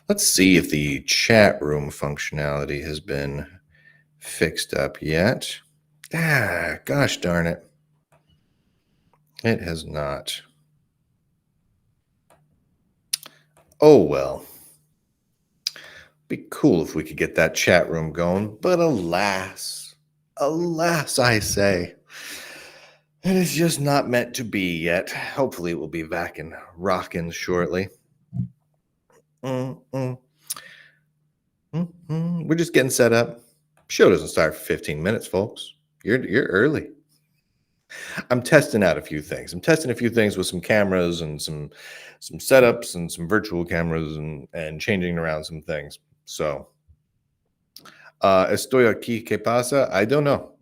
Let's see if the chat room functionality has been fixed up yet. Gosh darn it. It has not. Oh well. Be cool if we could get that chat room going, but alas, I say, it is just not meant to be yet. Hopefully, it will be back and rocking shortly. Mm, mm, We're just getting set up. Show doesn't start for 15 minutes, folks. You're early. I'm testing out a few things. I'm testing a few things with some cameras and some setups and some virtual cameras and changing around some things. So, estoy aquí. ¿Qué pasa? I don't know.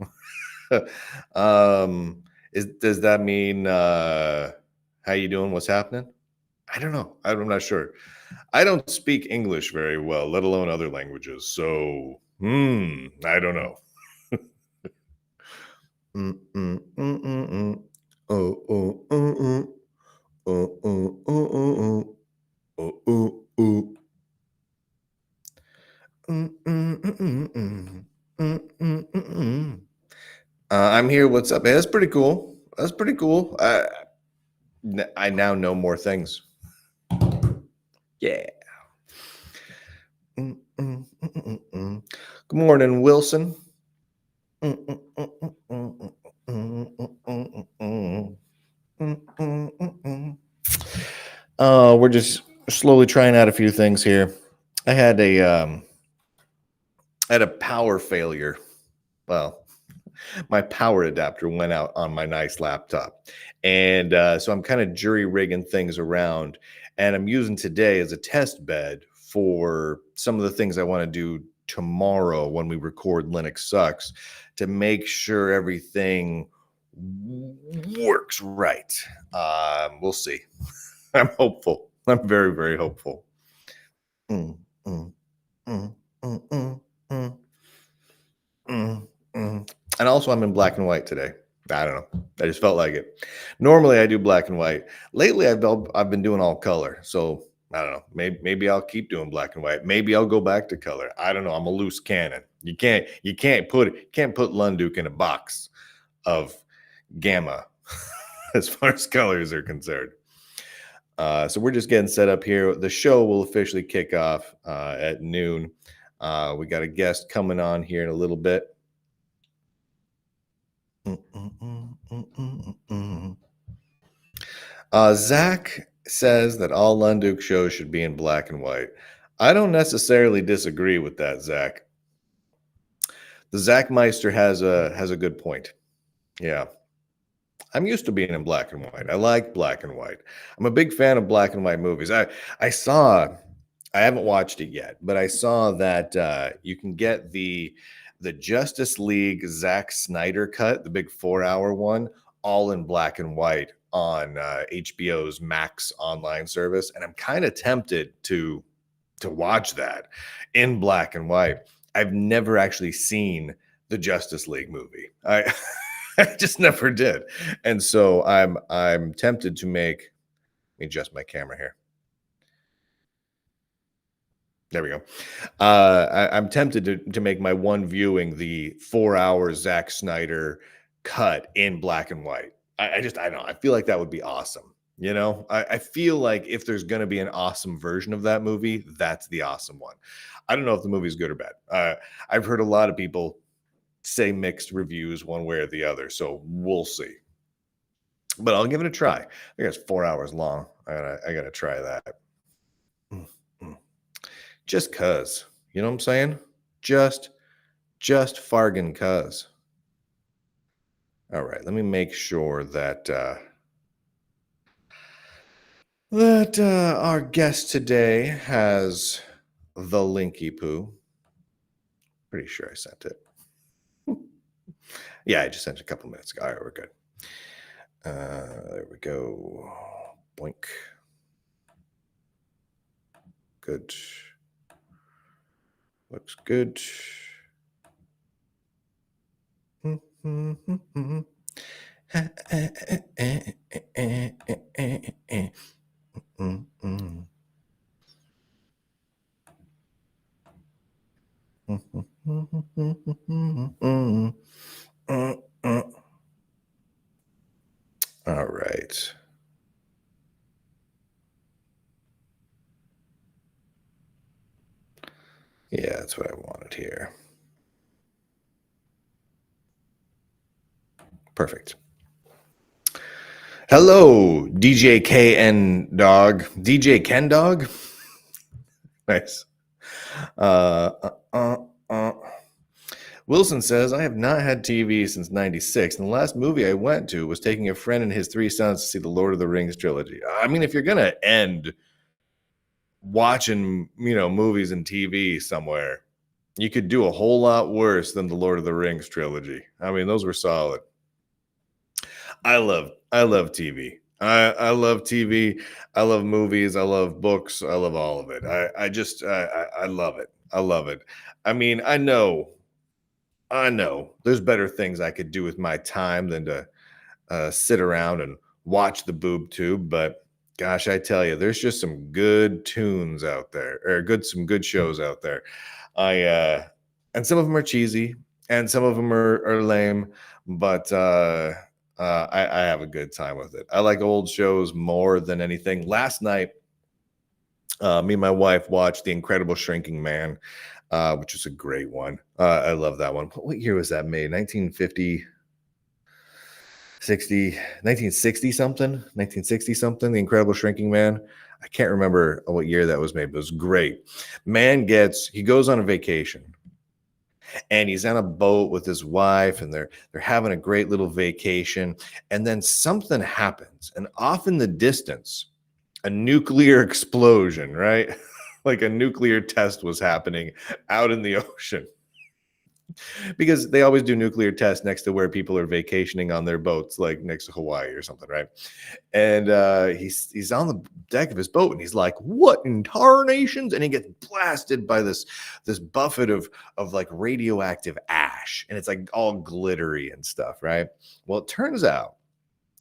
Does that mean how you doing? What's happening? I don't know. I'm not sure. I don't speak English very well, let alone other languages. So, I don't know. Mm, mm, mm, mm, mm. Oh, oh, oh, oh. Oh, oh, oh, oh, oh. Oh, oh, oh. Mm, mm, mm, mm, mm. Mm, mm, mm, mm. I'm here. What's up? Hey, that's pretty cool. That's pretty cool. I now know more things. Yeah. Mm, mm, mm, mm, mm. Good morning, Wilson. Mm, mm, mm, mm, mm, mm, mm, mm, mm, mm, mm, mm. We're just slowly trying out a few things here. I had a power failure. Well, my power adapter went out on my nice laptop, and so I'm kind of jury rigging things around, and I'm using today as a test bed for some of the things I want to do tomorrow when we record Linux Sucks to make sure everything works right. We'll see. I'm hopeful. I'm very, very hopeful. Mm, mm, mm, mm, mm, mm, mm, mm. And also, I'm in black and white today. I don't know. I just felt like it. Normally, I do black and white. Lately, I've been doing all color. So I don't know. Maybe I'll keep doing black and white. Maybe I'll go back to color. I don't know. I'm a loose cannon. You can't put Lunduk in a box of gamma as far as colors are concerned. So we're just getting set up here. The show will officially kick off at noon. We got a guest coming on here in a little bit. Zach says that all Lunduk shows should be in black and white. I don't necessarily disagree with that, Zach. The Zach Meister has a good point. Yeah. I'm used to being in black and white. I like black and white. I'm a big fan of black and white movies. I haven't watched it yet, but I saw that you can get the Justice League Zack Snyder cut, the big 4-hour one, all in black and white on HBO's Max online service, and I'm kind of tempted to watch that in black and white. I've never actually seen the Justice League movie. I just never did, and so I'm tempted to make. Let me adjust my camera here. There we go. I'm tempted to make my one viewing the 4-hour Zack Snyder cut in black and white. I don't know. I feel like that would be awesome. I feel like if there's going to be an awesome version of that movie, that's the awesome one. I don't know if the movie's good or bad. I've heard a lot of people say mixed reviews one way or the other, so we'll see. But I'll give it a try. I think it's 4 hours long. I gotta try that. Just cuz. You know what I'm saying? Just fargan cuz. All right, let me make sure that our guest today has the linky poo. Pretty sure I sent it. Yeah, I just sent it a couple minutes ago. All right, we're good. There we go. Boink. Good. Looks good. All right. Yeah, that's what I wanted here. Perfect. Hello, DJ KN Dog. DJ Ken Dog? Nice. Uh, uh, uh, uh. Wilson says, I have not had TV since 96, and the last movie I went to was taking a friend and his three sons to see the Lord of the Rings trilogy. I mean, if you're going to end watching, movies and TV somewhere, you could do a whole lot worse than the Lord of the Rings trilogy. I mean, those were solid. I love TV. I love TV. I love movies. I love books. I love all of it. I love it. I love it. I mean, I know there's better things I could do with my time than to sit around and watch the boob tube. But gosh, I tell you, there's just some good tunes out there, or some good shows out there. And some of them are cheesy, and some of them are lame, but I have a good time with it. I like old shows more than anything. Last night, me and my wife watched The Incredible Shrinking Man, which is a great one. I love that one. What year was that made? 1950, 60, 1960 something? 1960 something? The Incredible Shrinking Man. I can't remember what year that was made, but it was great. He goes on a vacation, and he's on a boat with his wife, and they're having a great little vacation, and then something happens, and off in the distance, a nuclear explosion, right? Like a nuclear test was happening out in the ocean, because they always do nuclear tests next to where people are vacationing on their boats, like next to Hawaii or something, right? And he's on the deck of his boat, and he's like, "What in tarnations?" And he gets blasted by this buffet of like radioactive ash, and it's like all glittery and stuff, right? Well, it turns out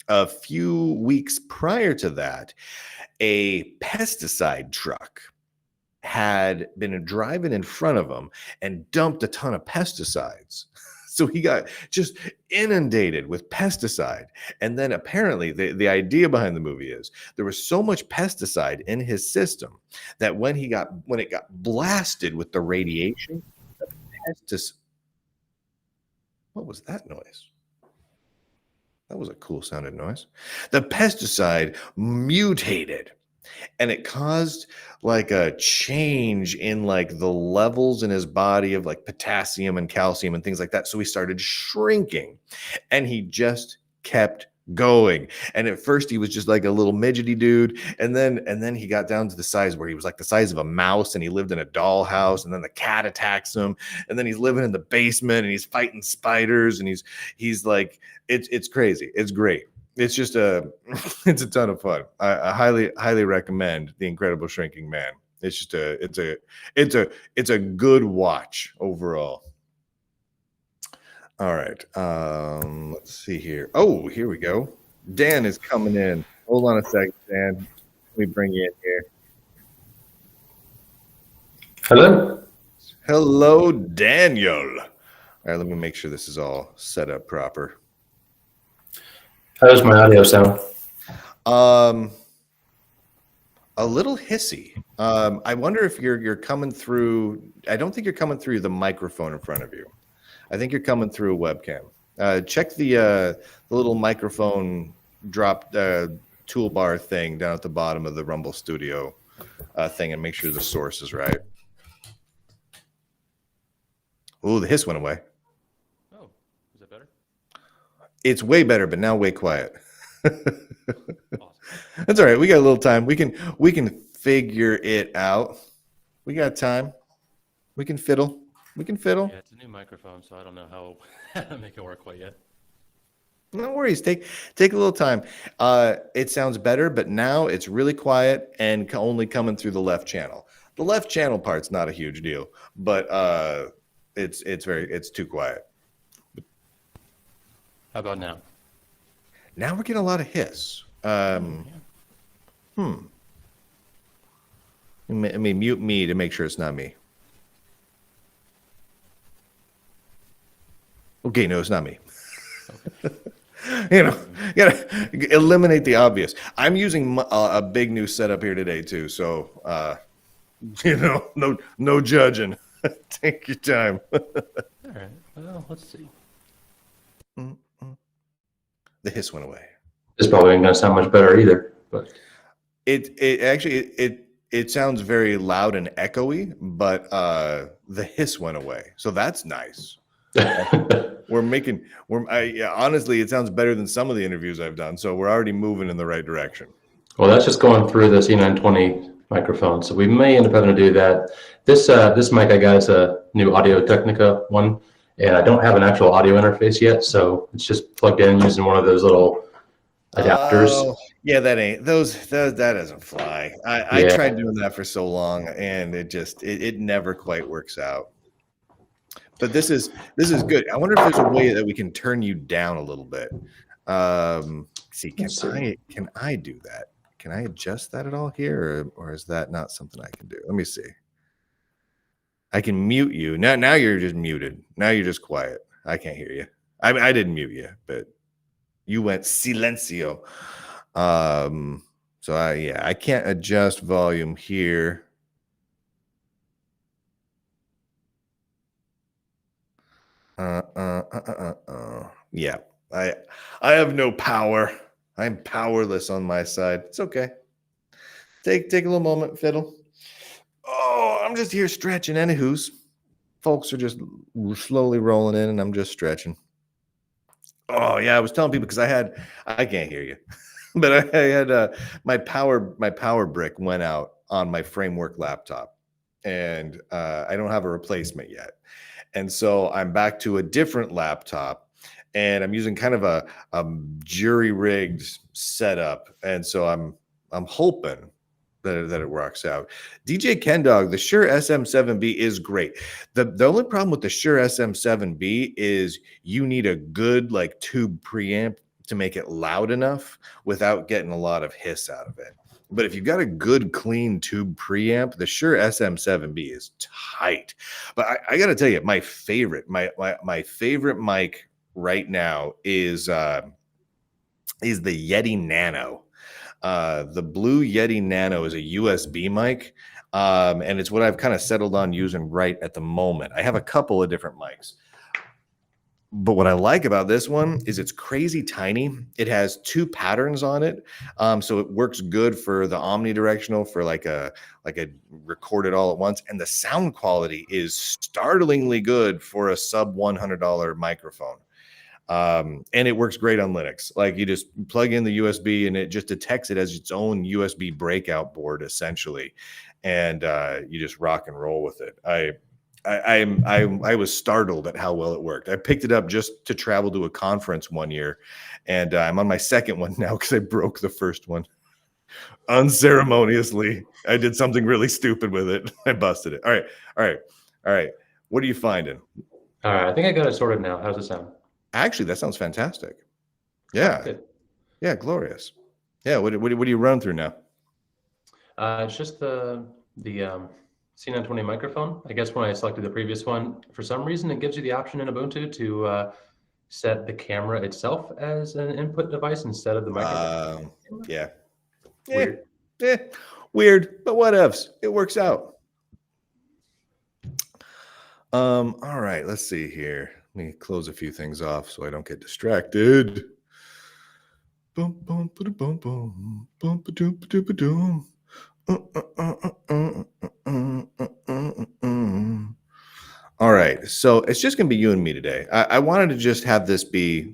a few weeks prior to that, a pesticide truck had been driving in front of him and dumped a ton of pesticides. So he got just inundated with pesticide. And then apparently the idea behind the movie is there was so much pesticide in his system that when it got blasted with the radiation, the what was that noise? That was a cool sounding noise. The pesticide mutated, and it caused like a change in like the levels in his body of like potassium and calcium and things like that. So he started shrinking, and he just kept going. And at first he was just like a little midgety dude, and then he got down to the size where he was like the size of a mouse, and he lived in a dollhouse, and then the cat attacks him, and then he's living in the basement, and he's fighting spiders, and he's like, it's crazy. It's great. It's just it's a ton of fun. I highly recommend The Incredible Shrinking Man. It's just it's a good watch overall. All right. Let's see here. Oh, here we go. Dan is coming in. Hold on a second, Dan. Let me bring you in here. Hello. Hello, Daniel. All right, let me make sure this is all set up proper. How does my audio sound? A little hissy. I wonder if you're coming through. I don't think you're coming through the microphone in front of you. I think you're coming through a webcam. Check the little microphone drop toolbar thing down at the bottom of the Rumble Studio thing, and make sure the source is right. Oh, the hiss went away. Oh, is that better? It's way better, but now way quiet. Awesome. That's all right. We got a little time. We can figure it out. We got time. We can fiddle. Yeah, it's a new microphone, so I don't know how to make it work quite yet. No worries. Take a little time. It sounds better, but now it's really quiet and only coming through the left channel. The left channel part's not a huge deal, but it's too quiet. How about now? Now we're getting a lot of hiss. Let me mute me to make sure it's not me. Okay, no, it's not me. Gotta eliminate the obvious. I'm using a big new setup here today too, so no judging. Take your time. All right. Well, let's see. The hiss went away. This probably ain't gonna sound much better either. But It sounds very loud and echoey, but the hiss went away, so that's nice. Honestly, it sounds better than some of the interviews I've done, so we're already moving in the right direction. well, that's just going through the C920 microphone, so we may end up having to do that. This mic I got is a new Audio Technica one, and I don't have an actual audio interface yet, so it's just plugged in using one of those little adapters. Oh, yeah, that doesn't fly. I Yeah. tried doing that for so long, and it never quite works out. But this is good. I wonder if there's a way that we can turn you down a little bit. See, Let's see. can I do that? Can I adjust that at all here, or is that not something I can do? Let me see. I can mute you. Now you're just muted. Now you're just quiet. I can't hear you. I didn't mute you, but you went silencio. So I can't adjust volume here. Yeah, I have no power. I'm powerless on my side. It's okay. Take a little moment, fiddle. Oh, I'm just here stretching. Anywho's, folks are just slowly rolling in, and I'm just stretching. Oh yeah, I was telling people because I can't hear you, but I had my power brick went out on my framework laptop, and I don't have a replacement yet. And so I'm back to a different laptop, and I'm using kind of a jury rigged setup. And so I'm hoping that it works out. DJ Kendog, the Shure SM7B is great. The only problem with the Shure SM7B is you need a good like tube preamp to make it loud enough without getting a lot of hiss out of it. But if you've got a good clean tube preamp, the Shure SM7B is tight. But I got to tell you, my favorite mic right now is the Yeti Nano. The Blue Yeti Nano is a USB mic, and it's what I've kind of settled on using right at the moment. I have a couple of different mics. But what I like about this one is it's crazy tiny. It has 2 patterns on it. So it works good for the omnidirectional for like a recorded all at once. And the sound quality is startlingly good for a sub $100 microphone. And it works great on Linux. Like you just plug in the USB and it just detects it as its own USB breakout board essentially. And you just rock and roll with it. I was startled at how well it worked. I picked it up just to travel to a conference one year, and I'm on my second one now because I broke the first one unceremoniously. I did something really stupid with it. I busted it. All right. What are you finding? All right, I think I got it sorted now. How's it sound? Actually, that sounds fantastic. Yeah, Good. yeah, glorious. Yeah, what do you run through now? It's just the C920 microphone. I guess when I selected the previous one, for some reason, it gives you the option in Ubuntu to set the camera itself as an input device instead of the microphone. Yeah. Weird. Weird, but what ifs? It works out. All right, let's see here. Let me close a few things off so I don't get distracted. Boom, boom, boom, boom, boom, boom, boom, boom, boom. All right, so it's just gonna be you and me today. I wanted to just have this be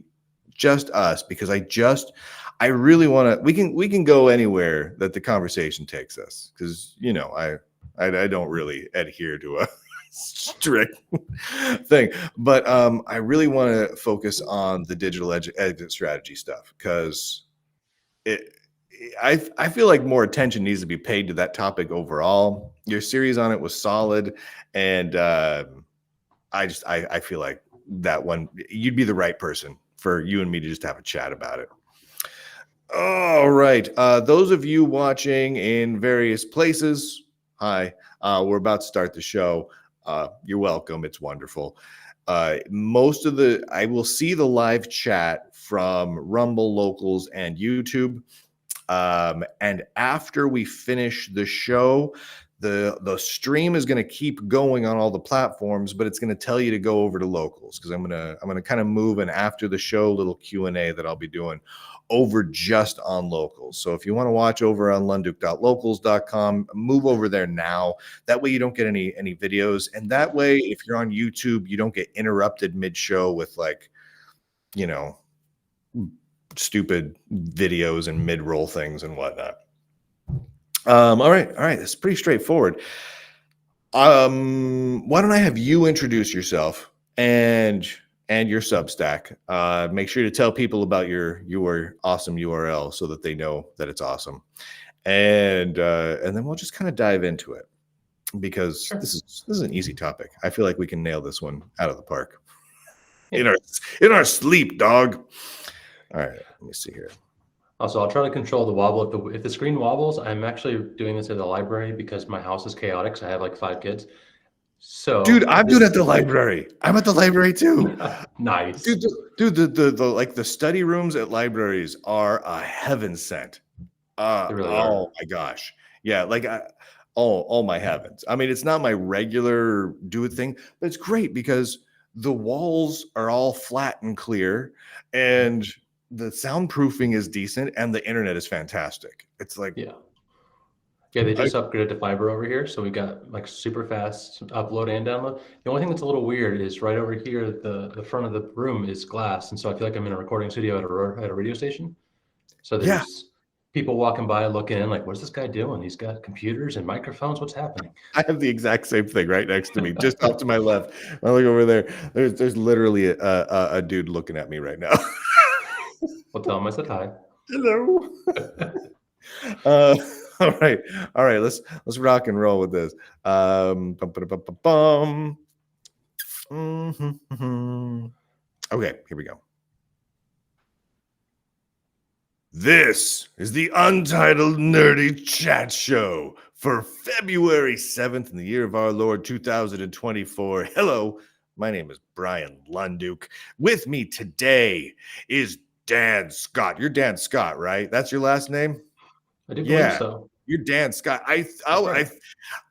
just us because I really want to. We can go anywhere that the conversation takes us because I don't really adhere to a strict thing. But I really want to focus on the digital exit strategy stuff because I feel like more attention needs to be paid to that topic overall. Your series on it was solid, and I feel like that one you'd be the right person for you and me to just have a chat about it. All right, those of you watching in various places, hi. We're about to start the show. You're welcome. It's wonderful. I will see the live chat from Rumble, Locals, and YouTube. And after we finish the show, the stream is going to keep going on all the platforms, but it's going to tell you to go over to Locals because I'm gonna kind of move an after the show little Q&A that I'll be doing over just on Locals. So if you want to watch over on lunduke.locals.com, move over there now. That way you don't get any videos, and that way if you're on YouTube, you don't get interrupted mid-show with stupid videos and mid-roll things and whatnot. All right. That's pretty straightforward. Why don't I have you introduce yourself and your Substack? Make sure to tell people about your awesome URL so that they know that it's awesome, and then we'll just kind of dive into it because this is an easy topic. I feel like we can nail this one out of the park in our sleep, dog. All right, let me see here. Also, I'll try to control the wobble. If the screen wobbles, I'm actually doing this at the library because my house is chaotic. So I have like 5 kids. So, dude, I'm doing it at the library. I'm at the library too. Nice, dude. The study rooms at libraries are a heaven sent. Really are. My gosh, yeah. Oh my heavens. I mean, it's not my regular do it thing, but it's great because the walls are all flat and clear, and the soundproofing is decent, and the internet is fantastic. It's like, yeah, they just upgraded to fiber over here, so we got like super fast upload and download. The only thing that's a little weird is right over here, the front of the room is glass, and so I feel like I'm in a recording studio at a radio station. So there's people walking by looking in like, what's this guy doing? He's got computers and microphones. What's happening? I have the exact same thing right next to me, just off to my left. I look over there. There's literally a dude looking at me right now. We'll tell him I said hi. Hello. All right. Let's rock and roll with this. Okay, here we go. This is the Untitled Nerdy Chat Show for February 7th in the year of our Lord 2024. Hello, my name is Brian Lunduke. With me today is Dan Scott. You're Dan Scott, right? That's your last name? I do believe so. You're Dan Scott.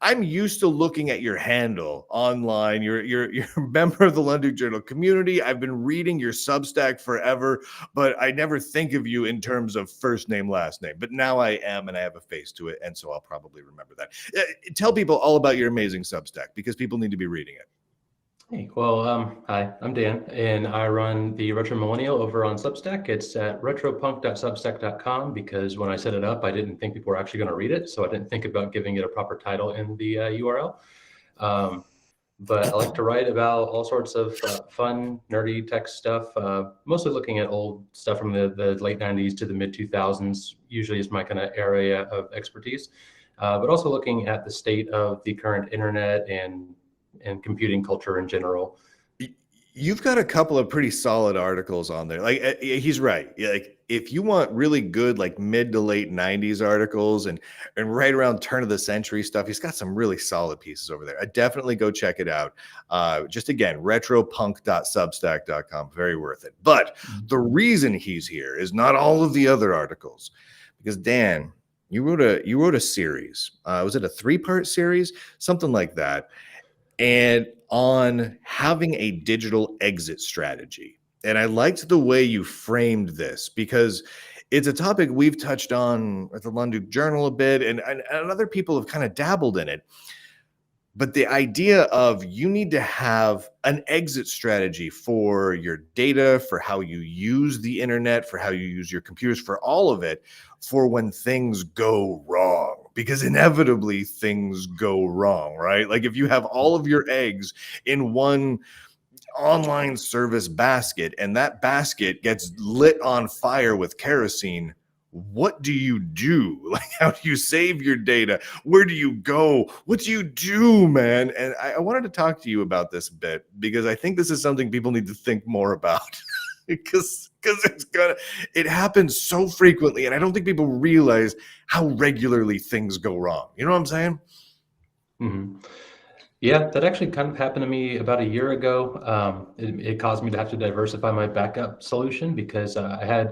I'm used to looking at your handle online. You're a member of the Lunduke Journal community. I've been reading your Substack forever, but I never think of you in terms of first name, last name. But now I am, and I have a face to it, and so I'll probably remember that. Tell people all about your amazing Substack because people need to be reading it. Hey, well, hi, I'm Dan, and I run the Retro Millennial over on Substack. It's at retropunk.substack.com because when I set it up, I didn't think people were actually going to read it, so I didn't think about giving it a proper title in the URL. But I like to write about all sorts of fun, nerdy tech stuff, mostly looking at old stuff from the late 90s to the mid 2000s, usually is my kind of area of expertise, but also looking at the state of the current internet and computing culture in general. You've got a couple of pretty solid articles on there. Like he's right. Like if you want really good, like mid to late 90s articles and right around turn of the century stuff, he's got some really solid pieces over there. I definitely go check it out. Just again, retropunk.substack.com. Very worth it. But the reason he's here is not all of the other articles, because Dan, you wrote a series. Was it a 3-part series? Something like that. And on having a digital exit strategy. And I liked the way you framed this because it's a topic we've touched on at the Lunduke Journal a bit, and other people have kind of dabbled in it. But the idea of you need to have an exit strategy for your data, for how you use the internet, for how you use your computers, for all of it, for when things go wrong. because inevitably things go wrong, right? Like if you have all of your eggs in one online service basket and that basket gets lit on fire with kerosene, what do you do? Like, how do you save your data? Where do you go? What do you do, man? And I wanted to talk to you about this a bit because I think this is something people need to think more about. because it happens so frequently, and I don't think people realize how regularly things go wrong. You know what I'm saying? Mm-hmm. Yeah, that actually kind of happened to me about a year ago. It caused me to have to diversify my backup solution because I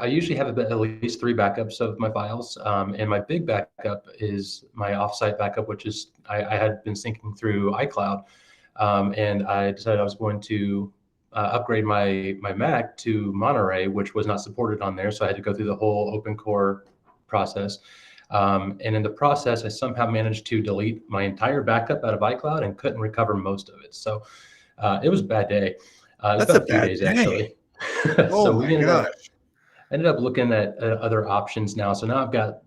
usually have at least 3 backups of my files. And my big backup is my offsite backup, which is I had been syncing through iCloud. And I decided I was going to upgrade my Mac to Monterey, which was not supported on there. So I had to go through the whole open core process. And in the process, I somehow managed to delete my entire backup out of iCloud and couldn't recover most of it. So it was a bad day. It was That's a about 3 bad days day. actually. Oh So my we gosh. ended up looking at other options now. So now I've got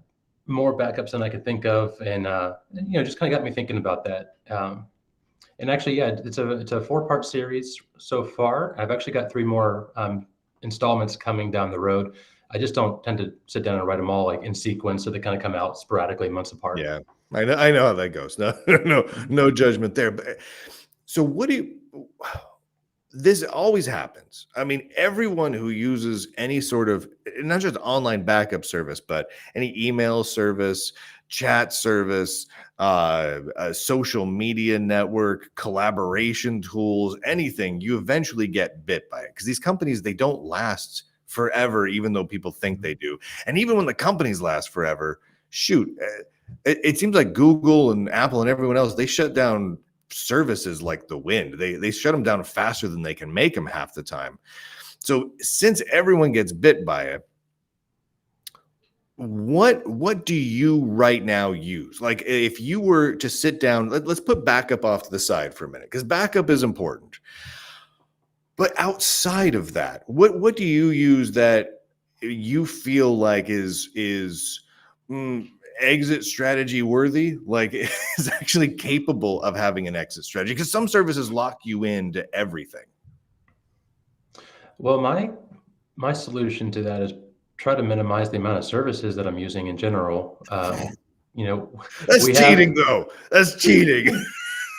more backups than I could think of, and just kind of got me thinking about that. And actually, yeah, it's a 4-part series so far. I've actually got 3 more installments coming down the road. I just don't tend to sit down and write them all like in sequence, so they kind of come out sporadically months apart. Yeah, I know how that goes. No judgment there. But so what do you? This always happens. I mean, everyone who uses any sort of not just online backup service, but any email service, chat service, a social media network, collaboration tools, anything, you eventually get bit by it because these companies, they don't last forever, even though people think they do. And even when the companies last forever, shoot, it seems like Google and Apple and everyone else, they shut down services like the wind. They shut them down faster than they can make them half the time. So since everyone gets bit by it, what do you right now use? Like if you were to sit down, let's put backup off to the side for a minute because backup is important. But outside of that, what do you use that you feel like is exit strategy worthy, like is actually capable of having an exit strategy? Because some services lock you into everything. Well, my solution to that is try to minimize the amount of services that I'm using in general. That's cheating, though. That's cheating.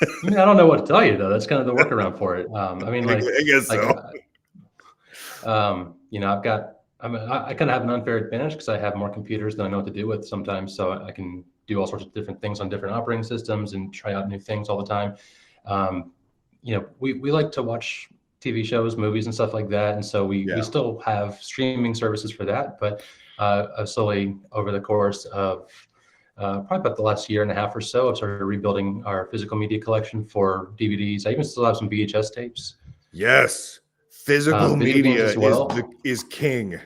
I mean, I don't know what to tell you though. That's kind of the workaround for it. I mean, I guess so. I kind of have an unfair advantage because I have more computers than I know what to do with sometimes. So I can do all sorts of different things on different operating systems and try out new things all the time. We like to watch TV shows, movies, and stuff like that, and so we still have streaming services for that. But slowly over the course of probably about the last year and a half or so, I've started rebuilding our physical media collection for DVDs. I even still have some VHS tapes. Yes, physical media as well. is king.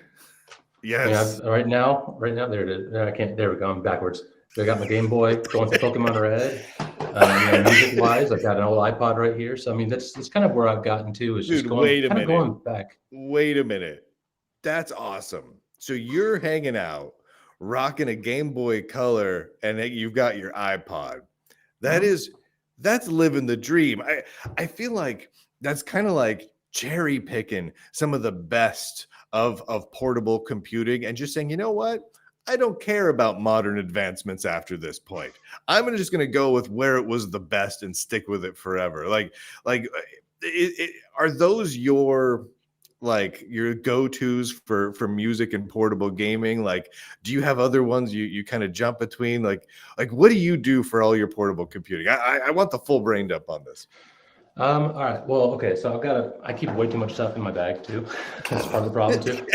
Yes. Right now, there it is. I can't. There we go. I'm backwards. So I got my Game Boy going to Pokemon Red. Music-wise, I've got an old iPod right here. So I mean, that's kind of where I've gotten to. Is just going back. Wait a minute. That's awesome. So you're hanging out, rocking a Game Boy Color, and you've got your iPod. That's living the dream. I feel like that's kind of like cherry picking some of the best of portable computing and just saying, you know what? I don't care about modern advancements after this point. I'm just going to go with where it was the best and stick with it forever. Are those your go-tos for music and portable gaming? Like, do you have other ones you kind of jump between? Like what do you do for all your portable computing? I want the full brained up on this. All right. Well, okay. So I keep way too much stuff in my bag too. That's part of the problem too.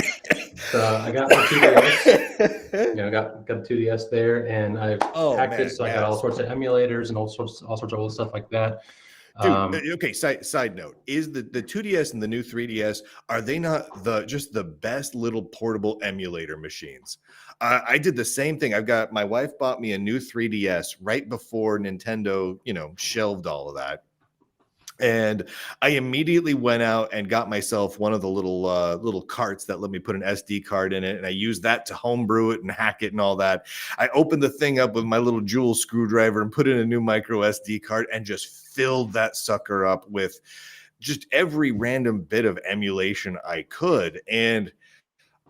So I got my 2DS. Got a 2DS there, and I've hacked it. So I got all sorts of emulators and all sorts of old stuff like that. Dude, okay. Side note: is the 2DS and the new 3DS, are they not just the best little portable emulator machines? I did the same thing. My wife bought me a new 3DS right before Nintendo, shelved all of that. And I immediately went out and got myself one of the little carts that let me put an SD card in it, and I used that to homebrew it and hack it and all that. I opened the thing up with my little jewel screwdriver and put in a new micro SD card and just filled that sucker up with just every random bit of emulation I could. And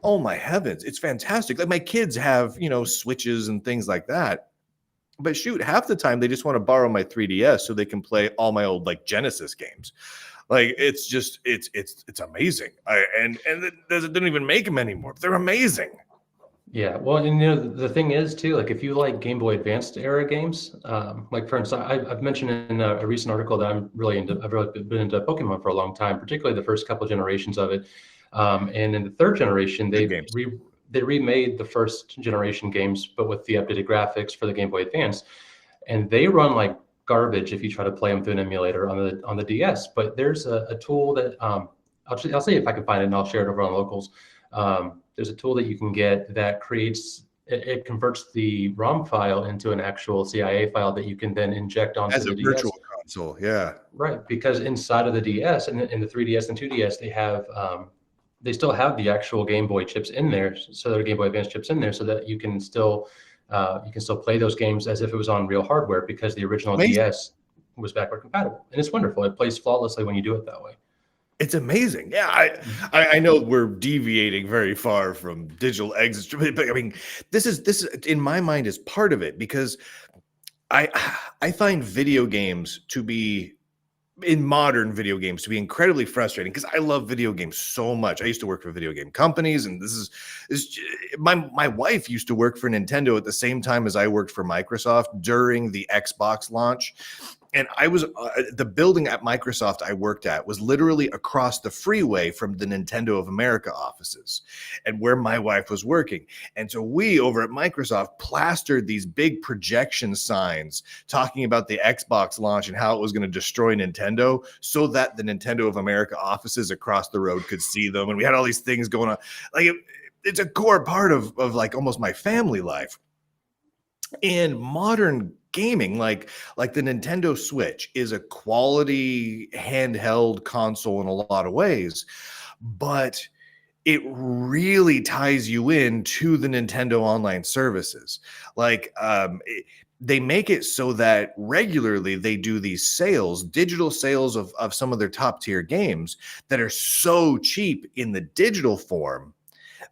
oh my heavens, it's fantastic. Like my kids have, switches and things like that. But shoot, half the time they just want to borrow my 3DS so they can play all my old like Genesis games. Like it's just it's amazing. And it doesn't even make them anymore. But they're amazing. Yeah, well, and the thing is too, like if you like Game Boy Advanced era games, like for instance, I've mentioned in a recent article that I've really been into Pokemon for a long time, particularly the first couple generations of it. And in the third generation, they remade the first generation games, but with the updated graphics for the Game Boy Advance, and they run like garbage if you try to play them through an emulator on the DS. But there's a tool that I'll see if I can find it and I'll share it over on Locals. There's a tool that you can get that it converts the ROM file into an actual CIA file that you can then inject onto As the a DS. virtual console, yeah. Right, because inside of the DS and in the 3DS and 2DS, they still have the actual Game Boy chips in there, so there are Game Boy Advance chips in there, so that you can still play those games as if it was on real hardware because the original Amazing. DS was backward compatible, and it's wonderful. It plays flawlessly when you do it that way. It's amazing. Yeah, I know we're deviating very far from digital exits, but I mean, this is in my mind is part of it because I find video games to be modern video games to be incredibly frustrating because I love video games so much. I used to work for video game companies, and this is my wife used to work for Nintendo at the same time as I worked for Microsoft during the Xbox launch. And I was the building at Microsoft I worked at was literally across the freeway from the Nintendo of America offices and where my wife was working. And so we over at Microsoft plastered these big projection signs talking about the Xbox launch and how it was going to destroy Nintendo so that the Nintendo of America offices across the road could see them. And we had all these things going on. Like it's a core part of like almost my family life. And modern gaming, like the Nintendo Switch, is a quality handheld console in a lot of ways, but it really ties you in to the Nintendo online services. Like they make it so that regularly they do these digital sales of some of their top tier games that are so cheap in the digital form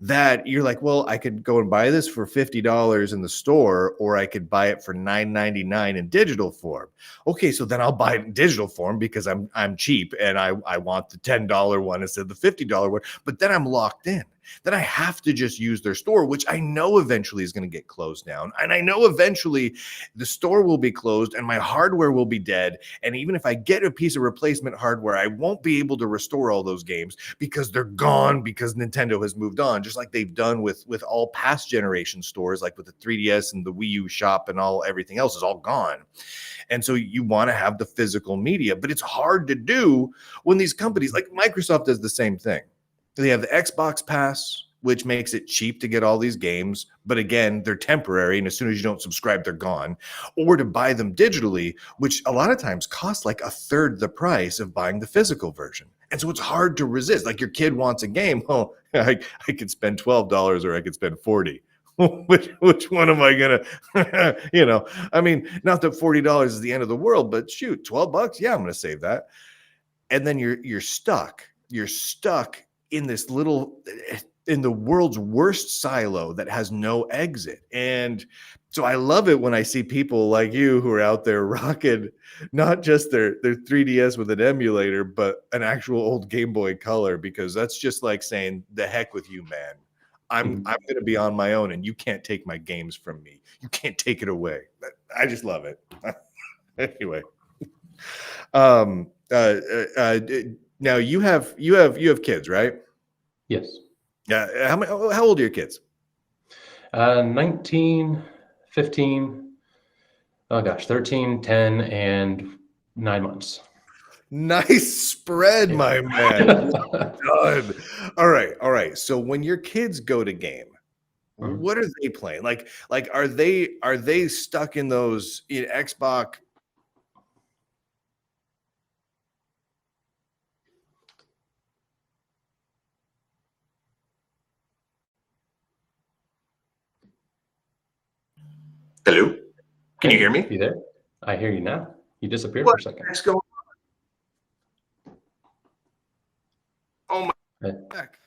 that you're like, well, I could go and buy this for $50 in the store, or I could buy it for $9.99 in digital form. Okay, so then I'll buy it in digital form because I'm cheap and I want the $10 one instead of the $50 one. But then I'm locked in. Then I have to just use their store, which I know eventually is going to get closed down. And I know eventually the store will be closed and my hardware will be dead. And even if I get a piece of replacement hardware, I won't be able to restore all those games because they're gone because Nintendo has moved on, just like they've done with all past generation stores, like with the 3DS and the Wii U shop and everything else is all gone. And so you want to have the physical media, but it's hard to do when these companies like Microsoft does the same thing. They have the Xbox Pass, which makes it cheap to get all these games. But again, they're temporary. And as soon as you don't subscribe, they're gone. Or to buy them digitally, which a lot of times costs like a third the price of buying the physical version. And so it's hard to resist. Like your kid wants a game. Oh, I could spend $12 or I could spend $40. Which one am I gonna I mean, not that $40 is the end of the world, but shoot, $12, yeah, I'm gonna save that. And then you're stuck in this in the world's worst silo that has no exit. And so I love it when I see people like you who are out there rocking not just their 3DS with an emulator, but an actual old Game Boy Color, because that's just like saying, the heck with you, man. I'm going to be on my own, and you can't take my games from me. You can't take it away. I just love it. Anyway, now you have kids, right? Yes. Yeah. How old are your kids? 19, 15, 13, 10, and 9 months. Nice spread, my man. Done. All right. So when your kids go to game, what are they playing? Like are they stuck in those Xbox? Hello? Can you Hey, hear me? You there? I hear you now. You disappeared What for a second. the heck's going on? Oh my Hey, back.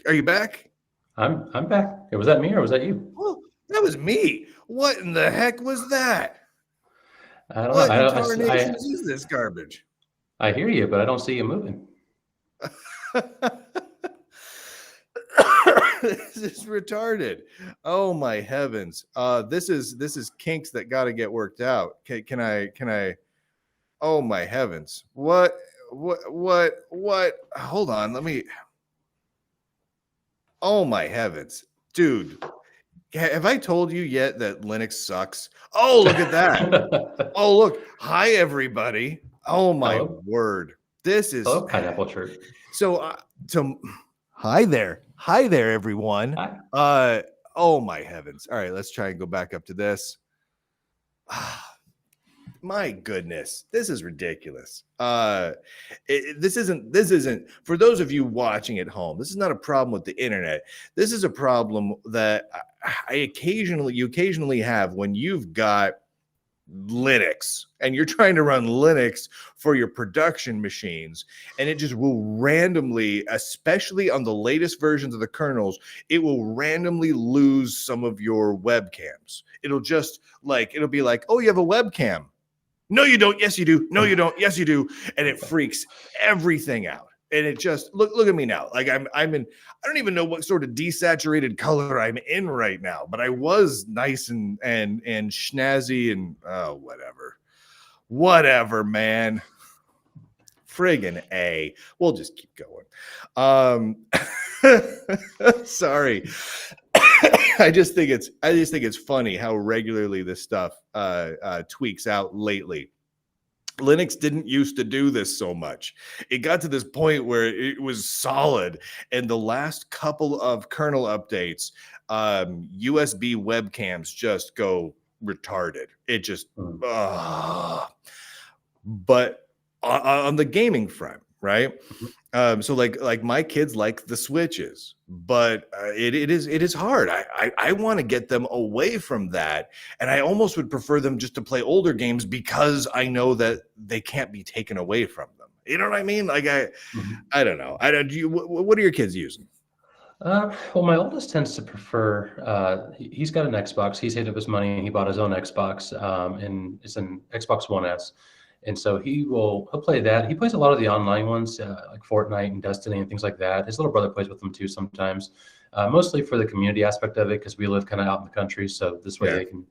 Are you back? I'm back. Hey, was that me or was that you? Oh, that was me. What in the heck was that? I don't know. What in tarnations is this garbage? I hear you, but I don't see you moving. This is retarded. Oh my heavens. This is kinks that got to get worked out. Can I oh my heavens. What hold on, let me oh my heavens. Dude, have I told you yet that Linux sucks? Oh, look at that. Oh, look. Hi everybody. Oh my Hello. word. This is Hello, pineapple shirt. so hi there. Hi there, everyone. Hi. Oh my heavens. All right, let's try and go back up to this. My goodness, this is ridiculous. This isn't for those of you watching at home. This is not a problem with the internet. This is a problem that you occasionally have when you've got Linux and you're trying to run Linux for your production machines, and it just will randomly, especially on the latest versions of the kernels, it will randomly lose some of your webcams. It'll be like, oh, you have a webcam. No, you don't. Yes, you do. No, you don't. Yes, you do. And it freaks everything out. And it just look at me now. Like I'm in, I don't even know what sort of desaturated color I'm in right now, but I was nice and schnazzy and whatever, man. Friggin' A. We'll just keep going. Sorry. I just think it's funny how regularly this stuff tweaks out lately. Linux didn't used to do this so much. It got to this point where it was solid, and the last couple of kernel updates, USB webcams just go retarded. It just, but on the gaming front, right? So like my kids like the Switches, but it is hard. I want to get them away from that, and I almost would prefer them just to play older games because I know that they can't be taken away from them. You know what I mean? Like I don't know. What are your kids using? Well, my oldest tends to prefer. He's got an Xbox. He saved up his money and he bought his own Xbox, and it's an Xbox One S. And so he'll play that. He plays a lot of the online ones, like Fortnite and Destiny and things like that. His little brother plays with them too sometimes, mostly for the community aspect of it because we live kind of out in the country. So this way they can,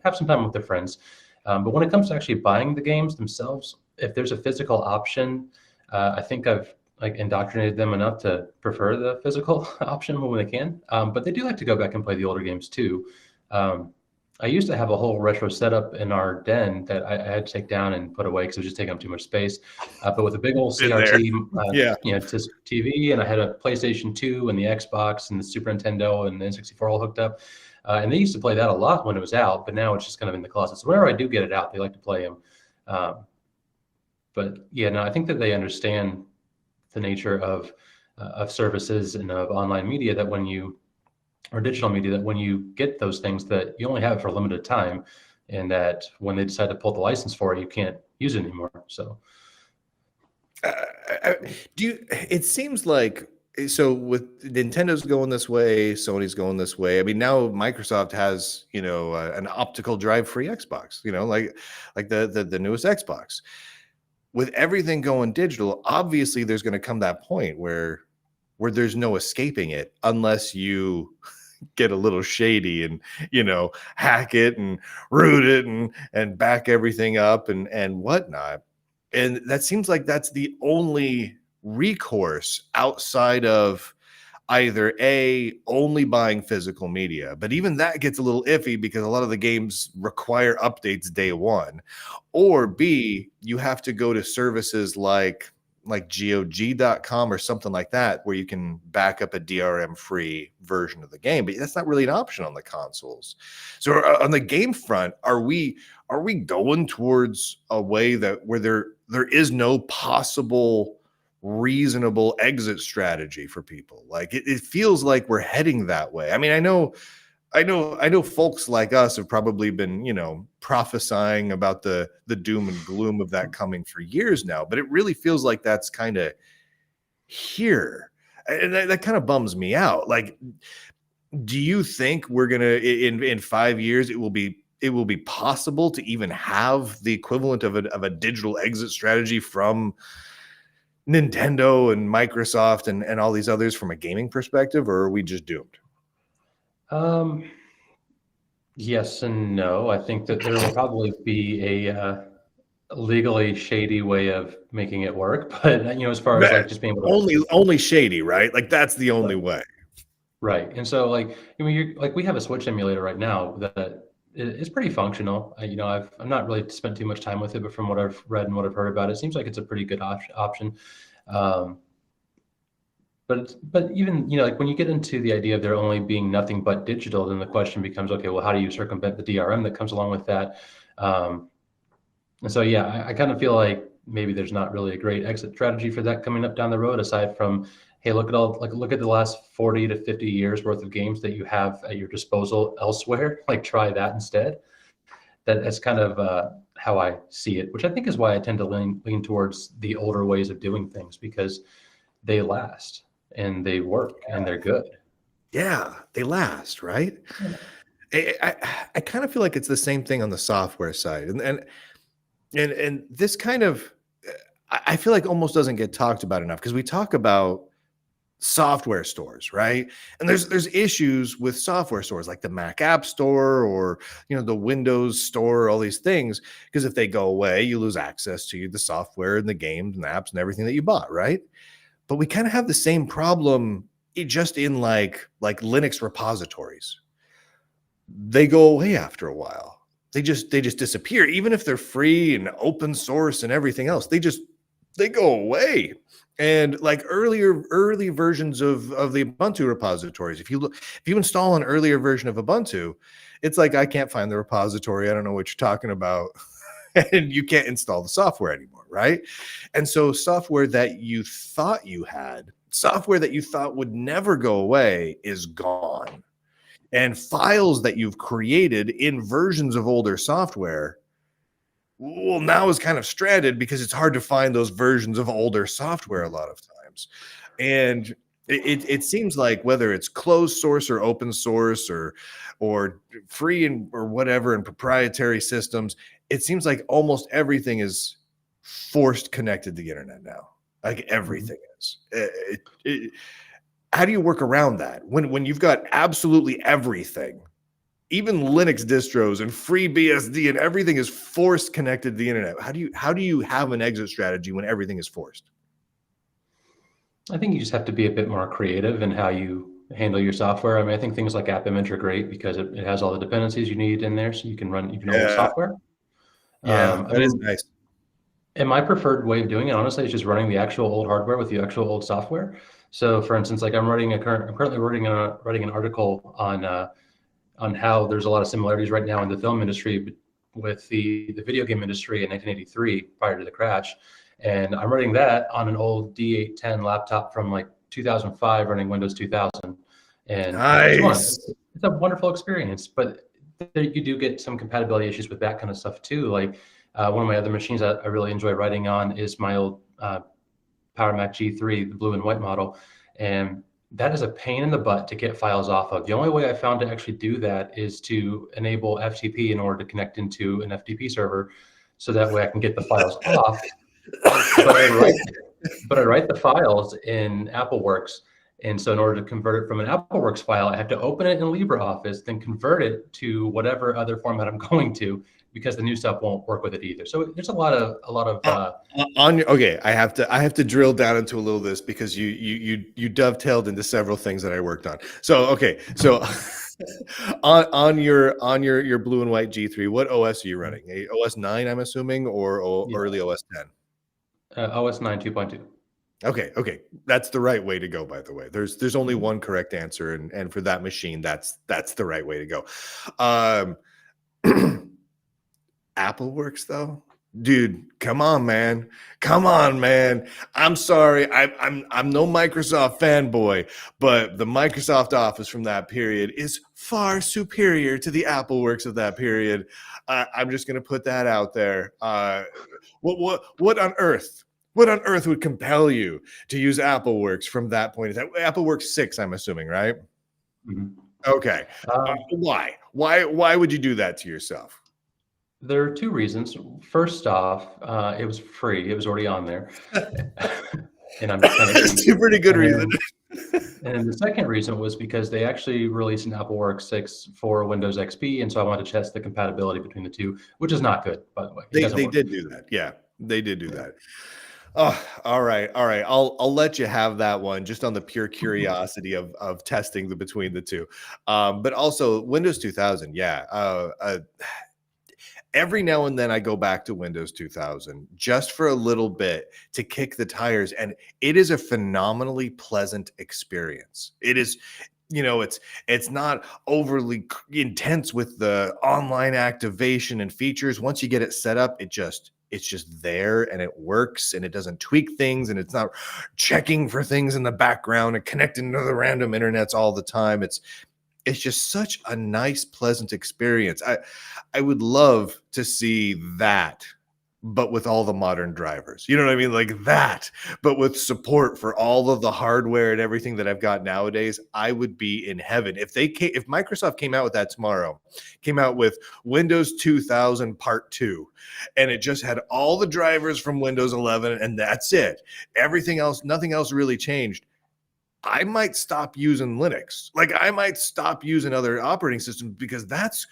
have some time with their friends. But when it comes to actually buying the games themselves, if there's a physical option, I think I've indoctrinated them enough to prefer the physical option when they can. But they do like to go back and play the older games too. I used to have a whole retro setup in our den that I had to take down and put away because it was just taking up too much space. But with a big old CRT, TV, and I had a PlayStation 2 and the Xbox and the Super Nintendo and the N64 all hooked up. And they used to play that a lot when it was out, but now it's just kind of in the closet. So whenever I do get it out, they like to play them. But yeah, no, I think that they understand the nature of services and of online media that or digital media, that when you get those things that you only have it for a limited time, and that when they decide to pull the license for it, you can't use it anymore. So it seems like, so with Nintendo's going this way, Sony's going this way. I mean, now Microsoft has, an optical drive-free Xbox, like the newest Xbox. With everything going digital, obviously there's going to come that point where there's no escaping it unless you get a little shady and hack it and root it and back everything up and whatnot. And that seems like that's the only recourse outside of either only buying physical media, but even that gets a little iffy because a lot of the games require updates day one, or B, you have to go to services like GOG.com or something like that, where you can back up a DRM free version of the game, but that's not really an option on the consoles. So on the game front, are we going towards a way where there is no possible reasonable exit strategy for people? Like it feels like we're heading that way. I mean, I know I know folks like us have probably been, prophesying about the doom and gloom of that coming for years now, but it really feels like that's kind of here. And that kind of bums me out. Like, do you think we're gonna in 5 years it will be possible to even have the equivalent of a digital exit strategy from Nintendo and Microsoft and all these others from a gaming perspective, or are we just doomed? Yes and no. I think that there will probably be a legally shady way of making it work, but as far as like just being able to Only shady, right? Like that's the only way. right. And so like you're like we have a Switch emulator right now that is pretty functional. I'm not really spent too much time with it, but from what I've read and what I've heard about it, it seems like it's a pretty good option. Um, but even like when you get into the idea of there only being nothing but digital, then the question becomes, okay, well, how do you circumvent the DRM that comes along with that? And so yeah, I kind of feel like maybe there's not really a great exit strategy for that coming up down the road, aside from, hey, look at the last 40 to 50 years worth of games that you have at your disposal elsewhere. Like try that instead. That's kind of how I see it, which I think is why I tend to lean towards the older ways of doing things, because they last and they work and they're good. Yeah, they last, right? I kind of feel like it's the same thing on the software side, and this kind of I feel like almost doesn't get talked about enough, because we talk about software stores, right? And there's issues with software stores like the Mac App Store or the Windows Store, all these things, because if they go away, you lose access to the software and the games and the apps and everything that you bought, right? But we kind of have the same problem just in like Linux repositories. They go away after a while. They just disappear, even if they're free and open source and everything else. They go away. And like early versions of the Ubuntu repositories, if you install an earlier version of Ubuntu, it's like, I can't find the repository. I don't know what you're talking about. And you can't install the software anymore, right? And so software that you thought would never go away is gone. And files that you've created in versions of older software, well, now is kind of stranded because it's hard to find those versions of older software a lot of times. And it seems like whether it's closed source or open source or free or whatever and proprietary systems, it seems like almost everything is forced connected to the internet now. Like everything is. How do you work around that when you've got absolutely everything, even Linux distros and free BSD and everything is forced connected to the internet? How do you have an exit strategy when everything is forced? I think you just have to be a bit more creative in how you handle your software. I mean, I think things like App Image are great because it has all the dependencies you need in there, so you can run even old software. Yeah, that is nice. And my preferred way of doing it, honestly, is just running the actual old hardware with the actual old software. So, for instance, like I'm currently writing an article on how there's a lot of similarities right now in the film industry with the video game industry in 1983 prior to the crash. And I'm writing that on an old D810 laptop from like 2005 running Windows 2000. And nice. It's a wonderful experience, but you do get some compatibility issues with that kind of stuff too. Like one of my other machines that I really enjoy writing on is my old Power Mac G3, the blue and white model. And that is a pain in the butt to get files off of. The only way I found to actually do that is to enable FTP in order to connect into an FTP server, so that way I can get the files off. But I write the files in AppleWorks. And so in order to convert it from an AppleWorks file, I have to open it in LibreOffice, then convert it to whatever other format I'm going to, because the new stuff won't work with it either. So there's a lot of okay. I have to drill down into a little of this, because you dovetailed into several things that I worked on. So okay, so on your blue and white G3, what OS are you running? A OS 9, I'm assuming, or early OS 10? OS 9 2.2. Okay, that's the right way to go. By the way, there's only one correct answer, and for that machine, that's the right way to go. AppleWorks though, Dude, come on, man. Come on, man. I'm sorry. I'm no Microsoft fanboy, but the Microsoft Office from that period is far superior to the Apple Works of that period. I'm just gonna put that out there. What on earth? What on earth would compel you to use Apple Works from that point? Is that Apple Works 6, I'm assuming, right? Mhm. Okay. Why? Why would you do that to yourself? There are two reasons. First off, it was free. It was already on there. And I'm kind of It's a pretty good reason. and the second reason was because they actually released an Apple Works 6 for Windows XP, and so I wanted to test the compatibility between the two, which is not good, by the way. It doesn't They work. did do that. Yeah, they did do that. Oh, all right, all right. I'll let you have that one just on the pure curiosity of testing the between the two. But also Windows 2000, yeah. Every now and then I go back to Windows 2000 just for a little bit to kick the tires, and it is a phenomenally pleasant experience. It is, it's not overly intense with the online activation and features. Once you get it set up, it's just there and it works and it doesn't tweak things and it's not checking for things in the background and connecting to the random internets all the time. It's just such a nice, pleasant experience. I would love to see that, but with all the modern drivers. You know what I mean? Like that, but with support for all of the hardware and everything that I've got nowadays. I would be in heaven. If Microsoft came out with that tomorrow, came out with Windows 2000 Part 2, and it just had all the drivers from Windows 11, and that's it. Everything else, nothing else really changed. I might stop using Linux. Like I might stop using other operating systems because that's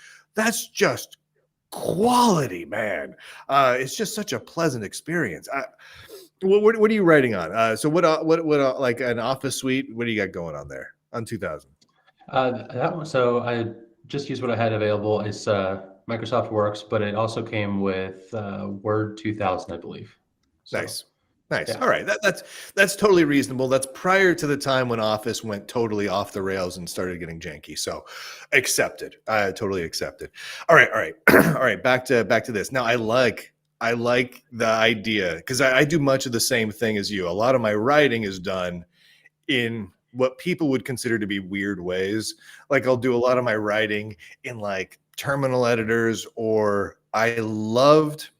just quality, man. It's just such a pleasant experience. What are you writing on? So what like an Office suite? What do you got going on there on 2000? That one, so I just used what I had available. It's Microsoft Works, but it also came with Word 2000, I believe. So, Nice. Nice. yeah. All right. That's totally reasonable. That's prior to the time when Office went totally off the rails and started getting janky. So accepted. Totally accepted. All right. All right. All right. Back to this. Now I like the idea because I do much of the same thing as you. A lot of my writing is done in what people would consider to be weird ways. Like I'll do a lot of my writing in like terminal editors, or I loved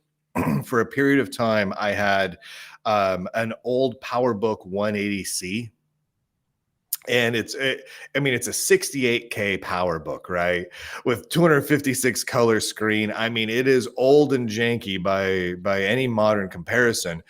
for a period of time, I had an old PowerBook 180C, and it's a 68K PowerBook, right, with 256 color screen. I mean, it is old and janky by any modern comparison.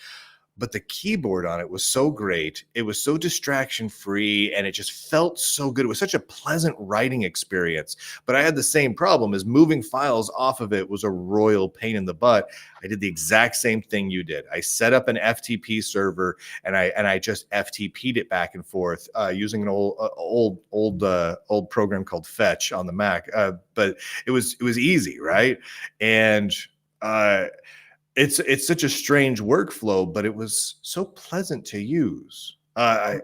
But the keyboard on it was so great. It was so distraction free and it just felt so good. It was such a pleasant writing experience. But I had the same problem as moving files off of it was a royal pain in the butt. I did the exact same thing you did. I set up an FTP server and I just FTP'd it back and forth using an old program called Fetch on the Mac. But it was easy, right? And it's such a strange workflow, but it was so pleasant to use. I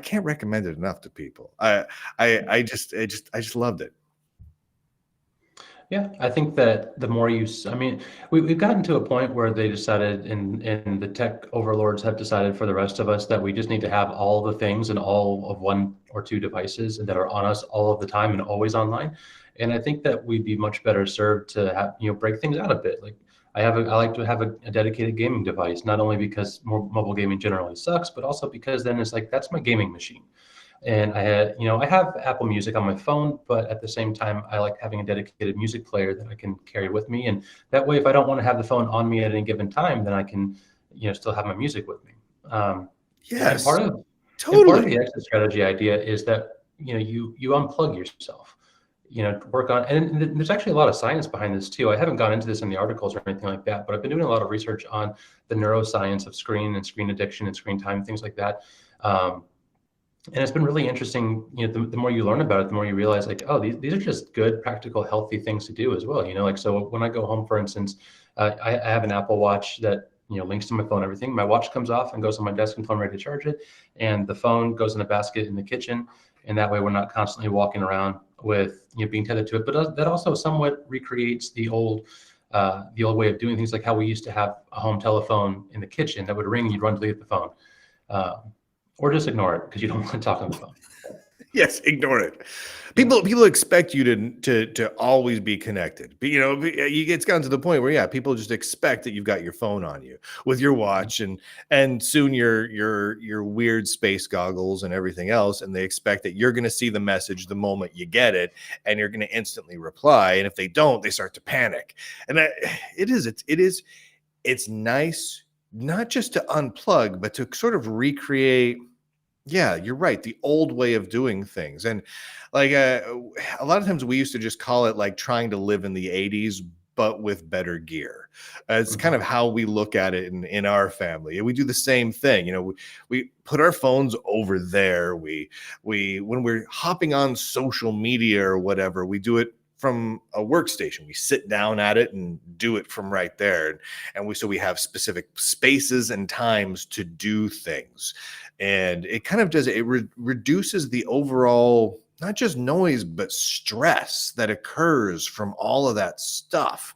can't recommend it enough to people. I just loved it. Yeah, I think that the more I mean, we've gotten to a point where they decided, and the tech overlords have decided for the rest of us that we just need to have all the things and all of one or two devices that are on us all of the time and always online. And I think that we'd be much better served to have, break things out a bit. Like I like to have a dedicated gaming device, not only because mobile gaming generally sucks, but also because then it's like, that's my gaming machine. And I have Apple Music on my phone, but at the same time, I like having a dedicated music player that I can carry with me. And that way, if I don't want to have the phone on me at any given time, then I can, still have my music with me. Yes, and part of totally. the exit strategy idea is that, you unplug yourself, work on, and there's actually a lot of science behind this too. I haven't gone into this in the articles or anything like that, but I've been doing a lot of research on the neuroscience of screen and screen addiction and screen time, things like that. And it's been really interesting. The more you learn about it, the more you realize, like, oh, these are just good, practical, healthy things to do as well. Like, so when I go home, for instance, I have an Apple Watch that links to my phone. Everything. My watch comes off and goes on my desk until I'm ready to charge it, and the phone goes in a basket in the kitchen. And that way, we're not constantly walking around with being tethered to it. But that also somewhat recreates the old the old way of doing things, like how we used to have a home telephone in the kitchen that would ring, you'd run to get the phone, or just ignore it because you don't want to talk on the phone. Yes, ignore it. People expect you to always be connected. But, it's gotten to the point where people just expect that you've got your phone on you with your watch and soon your weird space goggles and everything else, and they expect that you're going to see the message the moment you get it, and you're going to instantly reply. And if they don't, they start to panic. And it's nice not just to unplug, but to sort of recreate. Yeah, you're right. The old way of doing things. And like a lot of times we used to just call it like trying to live in the 80s, but with better gear. It's kind of how we look at it in our family. And we do the same thing. We put our phones over there. We when we're hopping on social media or whatever, we do it from a workstation. We sit down at it and do it from right there. And we have specific spaces and times to do things. And it kind of does, it reduces the overall, not just noise, but stress that occurs from all of that stuff.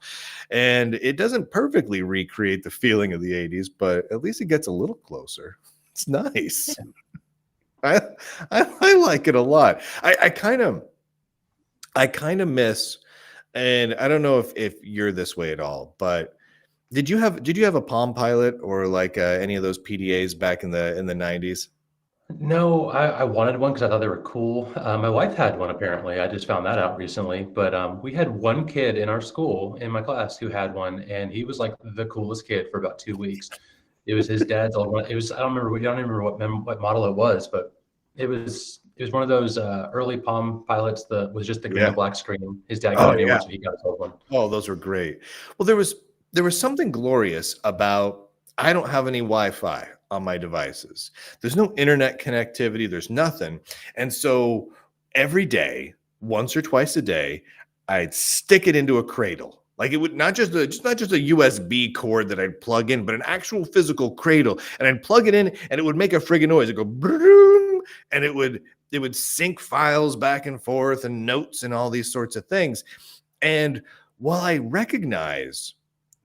And it doesn't perfectly recreate the feeling of the 80s, but at least it gets a little closer. It's nice. Yeah. I like it a lot. I kind of miss, and I don't know if you're this way at all, but did you have a Palm Pilot or like any of those PDAs back in the 90s? No, I wanted one because I thought they were cool. My wife had one apparently. I just found that out recently. But we had one kid in our school, in my class, who had one, and he was like the coolest kid for about 2 weeks. It was his dad's old one. It was, I don't even remember what model it was, but it was one of those early Palm Pilots that was just the green and black screen. His dad got a new one, so he got his old one. Oh, those were great. Well, there was something glorious about, I don't have any Wi-Fi on my devices. There's no internet connectivity. There's nothing. And so every day, once or twice a day, I'd stick it into a cradle. Like it would not just a USB cord that I'd plug in, but an actual physical cradle. And I'd plug it in and it would make a friggin' noise. It'd go broom, and it would sync files back and forth and notes and all these sorts of things. And while I recognize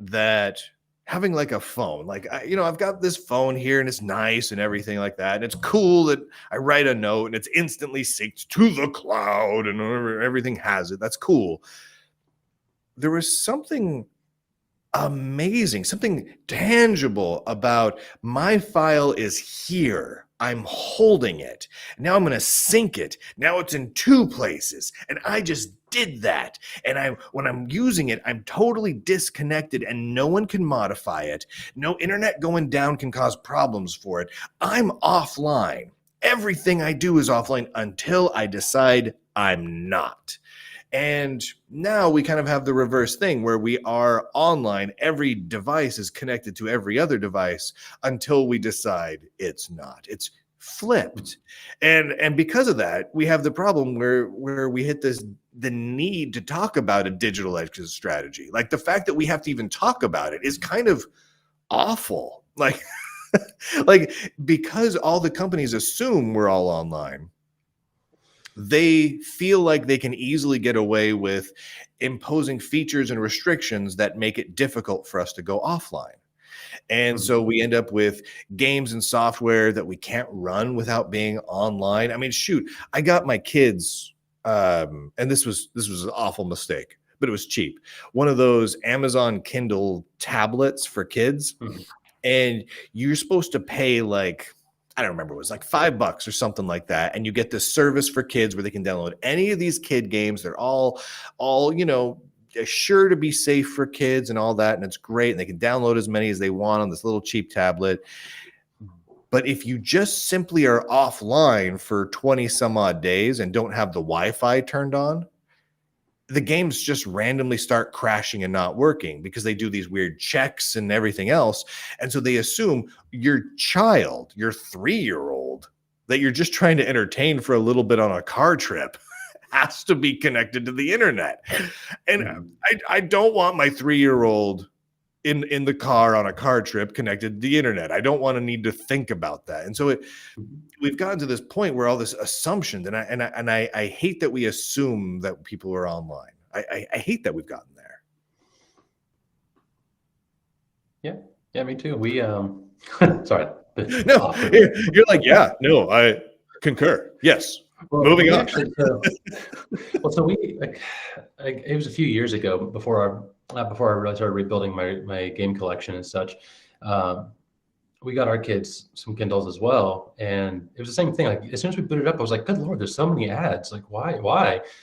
that having like a phone, like I've got this phone here and it's nice and everything like that, and it's cool that I write a note and it's instantly synced to the cloud and everything has it. That's cool. There was something amazing, something tangible about my file is here. I'm holding it. Now I'm going to sync it. Now it's in 2 places. And I just did that. And when I'm using it, I'm totally disconnected and no one can modify it. No internet going down can cause problems for it. I'm offline. Everything I do is offline until I decide I'm not. And now we kind of have the reverse thing where we are online. Every device is connected to every other device until we decide it's not. It's flipped. And because of that, we have the problem where we hit the need to talk about a digital exit strategy. Like the fact that we have to even talk about it is kind of awful. Like, because all the companies assume we're all online, they feel like they can easily get away with imposing features and restrictions that make it difficult for us to go offline. And so we end up with games and software that we can't run without being online. I mean, shoot, I got my kids, and this was an awful mistake, but it was cheap. One of those Amazon Kindle tablets for kids, and you're supposed to pay like, I don't remember, it was like $5 or something like that. And you get this service for kids where they can download any of these kid games. They're all, sure to be safe for kids and all that. And it's great. And they can download as many as they want on this little cheap tablet. But if you just simply are offline for 20 some odd days and don't have the Wi-Fi turned on, the games just randomly start crashing and not working because they do these weird checks and everything else. And so they assume your child, your 3-year-old that you're just trying to entertain for a little bit on a car trip has to be connected to the internet. And I don't want my 3-year-old in the car on a car trip connected to the internet. I don't want to need to think about that. And so we've gotten to this point where all this assumption, and I hate that we assume that people are online. I hate that we've gotten there. Yeah, me too. We sorry, No, off the you're like, yeah, no, I concur. Yes. Well, Moving we on. actually, so we like it was a few years ago before I really started rebuilding my game collection and such. Um, we got our kids some Kindles as well, and it was the same thing. Like as soon as we booted up, I was like, "Good Lord, there's so many ads! Like why?" And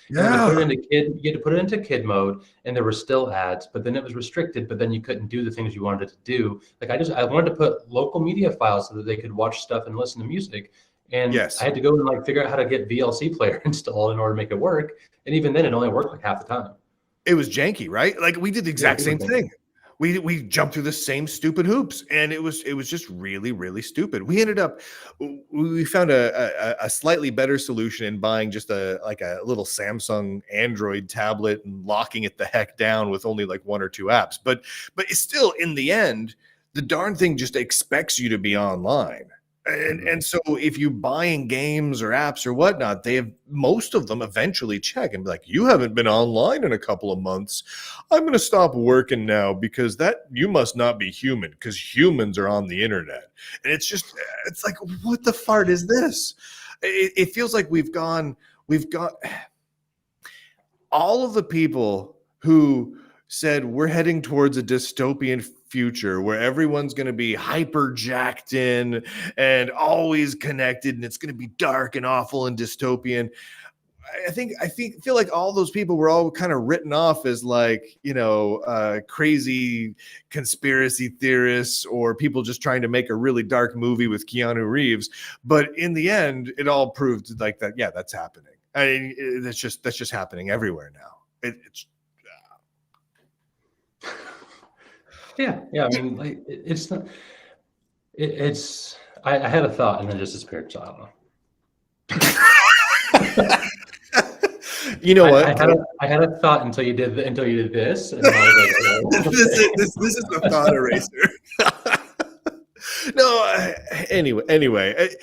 we had to put it Yeah. into kid, you had to put it into kid mode, and there were still ads, but then it was restricted. But then you couldn't do the things you wanted it to do. Like I wanted to put local media files so that they could watch stuff and listen to music, and I Yes. had to go and like figure out how to get VLC player installed in order to make it work. And even then, it only worked like half the time. It was janky, right? Like we did the Yeah, exact super same janky. thing. We jumped through the same stupid hoops, and it was just really really stupid. We ended up we found a slightly better solution in buying just a little Samsung Android tablet and locking it the heck down with only like one or two apps. But it's still in the end, the darn thing just expects you to be online. And so if you buying games or apps or whatnot, they have most of them eventually check and be like, you haven't been online in a couple of months. I'm going to stop working now because that you must not be human because humans are on the internet. And it's like, what the fart is this? It feels like we've got all of the people who said we're heading towards a dystopian future where everyone's going to be hyper jacked in and always connected and it's going to be dark and awful and dystopian. Feel like all those people were all kind of written off as like, crazy conspiracy theorists or people just trying to make a really dark movie with Keanu Reeves. But in the end, it all proved like that. Yeah, that's happening. I mean, that's just happening everywhere now. It's Yeah. I mean, like it's not. It's. I had a thought and then just disappeared. So I don't know. You know what? I had a thought until you did this, and then I was like, oh, This is the thought eraser. No, anyway,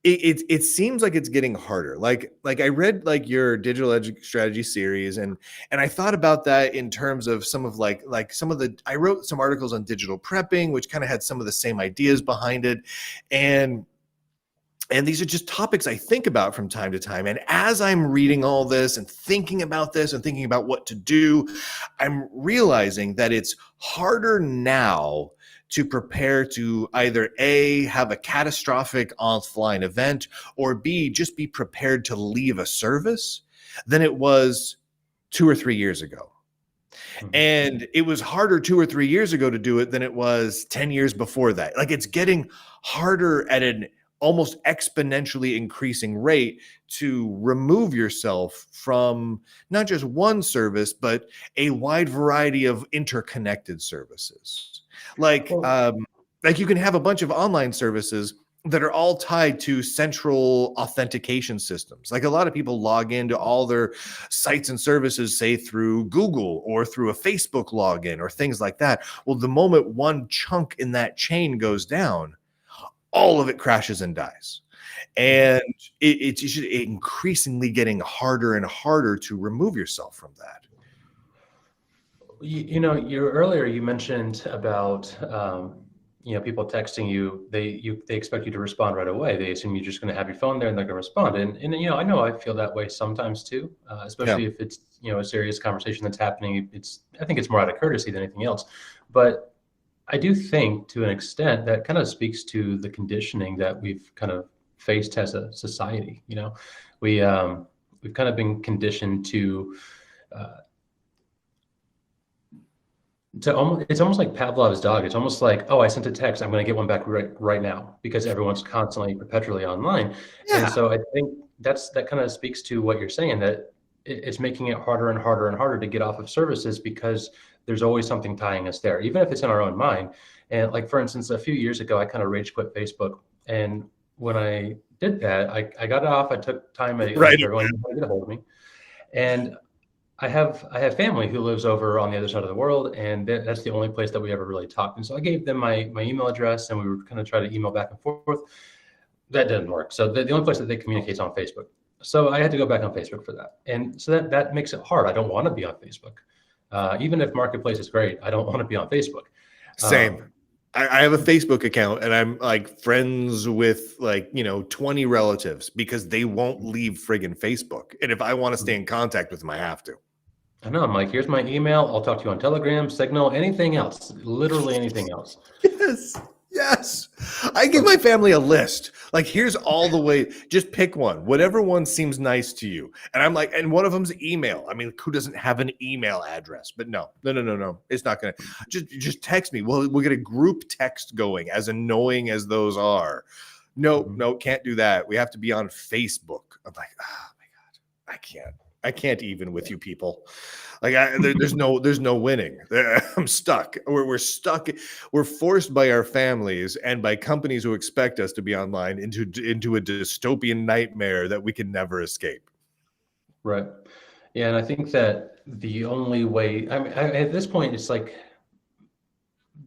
it seems like it's getting harder. Like I read like your digital strategy series, and I thought about that in terms of some of like some of the I wrote some articles on digital prepping, which kind of had some of the same ideas behind it, and these are just topics I think about from time to time. And as I'm reading all this and thinking about this and thinking about what to do, I'm realizing that it's harder now to prepare to either A, have a catastrophic offline event, or B, just be prepared to leave a service than it was 2 or 3 years ago. And it was harder 2 or 3 years ago to do it than it was 10 years before that. Like it's getting harder at an almost exponentially increasing rate to remove yourself from not just one service, but a wide variety of interconnected services. Like you can have a bunch of online services that are all tied to central authentication systems. Like a lot of people log into all their sites and services, say through Google or through a Facebook login or things like that. Well, the moment one chunk in that chain goes down, all of it crashes and dies. And it's just increasingly getting harder and harder to remove yourself from that. Earlier you mentioned about people texting you. They expect you to respond right away. They assume you're just going to have your phone there and they're going to respond. And I know I feel that way sometimes too, especially if it's a serious conversation that's happening. I think it's more out of courtesy than anything else. But I do think to an extent that kind of speaks to the conditioning that we've kind of faced as a society. We've kind of been conditioned to it's almost like Pavlov's dog. It's almost like, oh, I sent a text, I'm going to get one back right now because everyone's constantly perpetually online. Yeah. And so I think that kind of speaks to what you're saying, that it's making it harder and harder and harder to get off of services because there's always something tying us there, even if it's in our own mind. And like, for instance, a few years ago, I kind of rage quit Facebook. And when I did that, I got it off. I took time. Everyone to get a hold of me. And I have family who lives over on the other side of the world, and that's the only place that we ever really talked. And so I gave them my email address, and we were kind of trying to email back and forth. That didn't work. So the only place that they communicate is on Facebook. So I had to go back on Facebook for that. And so that makes it hard. I don't want to be on Facebook. Even if Marketplace is great, I don't want to be on Facebook. Same. I have a Facebook account and I'm like friends with 20 relatives because they won't leave friggin' Facebook. And if I want to stay in contact with them, I have to. I know. I'm like, here's my email. I'll talk to you on Telegram, Signal, anything else, literally anything else. Yes. Yes. I give my family a list. Like, here's all the way. Just pick one, whatever one seems nice to you. And I'm like, and one of them's email. I mean, who doesn't have an email address? But no. It's not going to just text me. We'll get a group text going, as annoying as those are. No, can't do that. We have to be on Facebook. I'm like, oh my God, I can't even with you people. Like there's no winning. I'm stuck. We're stuck. We're forced by our families and by companies who expect us to be online into a dystopian nightmare that we can never escape. Right. Yeah, and I think that the only way, at this point, it's like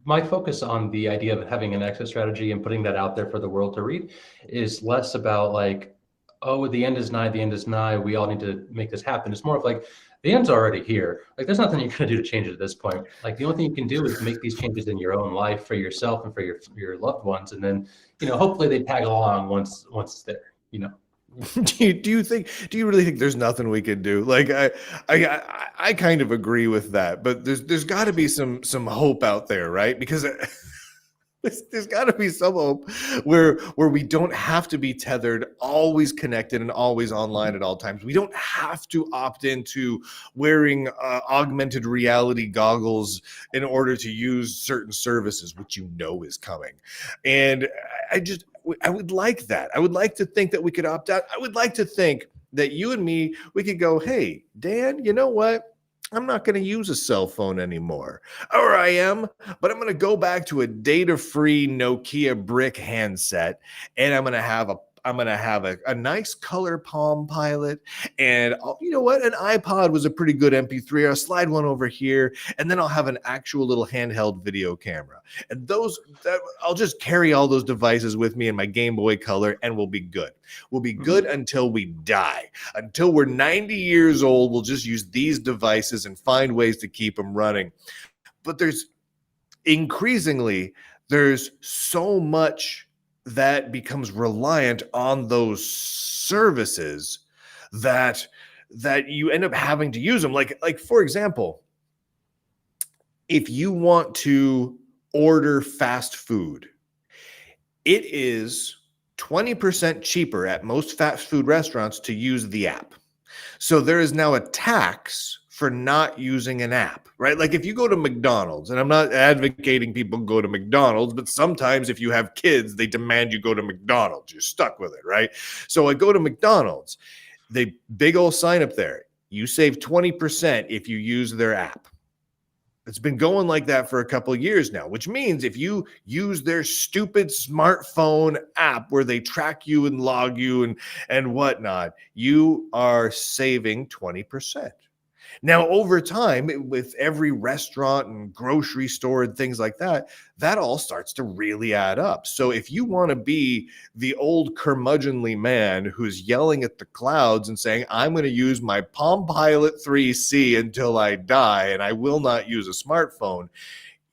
my focus on the idea of having an exit strategy and putting that out there for the world to read is less about like, oh, the end is nigh, we all need to make this happen. It's more of like, the end's already here. Like, there's nothing you're going to do to change it at this point. Like, the only thing you can do is make these changes in your own life for yourself and for your loved ones. And then, hopefully they tag along once it's there, Do you really think there's nothing we can do? Like I kind of agree with that, but there's got to be some hope out there, right? Because there's got to be some hope where we don't have to be tethered, always connected and always online at all times. We don't have to opt into wearing augmented reality goggles in order to use certain services, which is coming. And I would like that. I would like to think that we could opt out. I would like to think that you and me, we could go, hey, Dan, you know what? I'm not going to use a cell phone anymore. Or I am, but I'm going to go back to a data-free Nokia brick handset, and I'm going to have a nice color Palm Pilot, and you know what? An iPod was a pretty good MP3. I'll slide one over here, and then I'll have an actual little handheld video camera. And I'll just carry all those devices with me in my Game Boy Color, and we'll be good. We'll be good until we die. Until we're 90 years old, we'll just use these devices and find ways to keep them running. But there's so much that becomes reliant on those services that you end up having to use them. Like for example, if you want to order fast food, it is 20% cheaper at most fast food restaurants to use the app. So there is now a tax for not using an app, right? Like if you go to McDonald's, and I'm not advocating people go to McDonald's, but sometimes if you have kids, they demand you go to McDonald's. You're stuck with it, right? So I go to McDonald's, the big old sign up there, you save 20% if you use their app. It's been going like that for a couple of years now, which means if you use their stupid smartphone app where they track you and log you and whatnot, you are saving 20%. Now, over time, with every restaurant and grocery store and things like that, that all starts to really add up. So if you want to be the old curmudgeonly man who's yelling at the clouds and saying, I'm going to use my Palm Pilot 3C until I die, and I will not use a smartphone,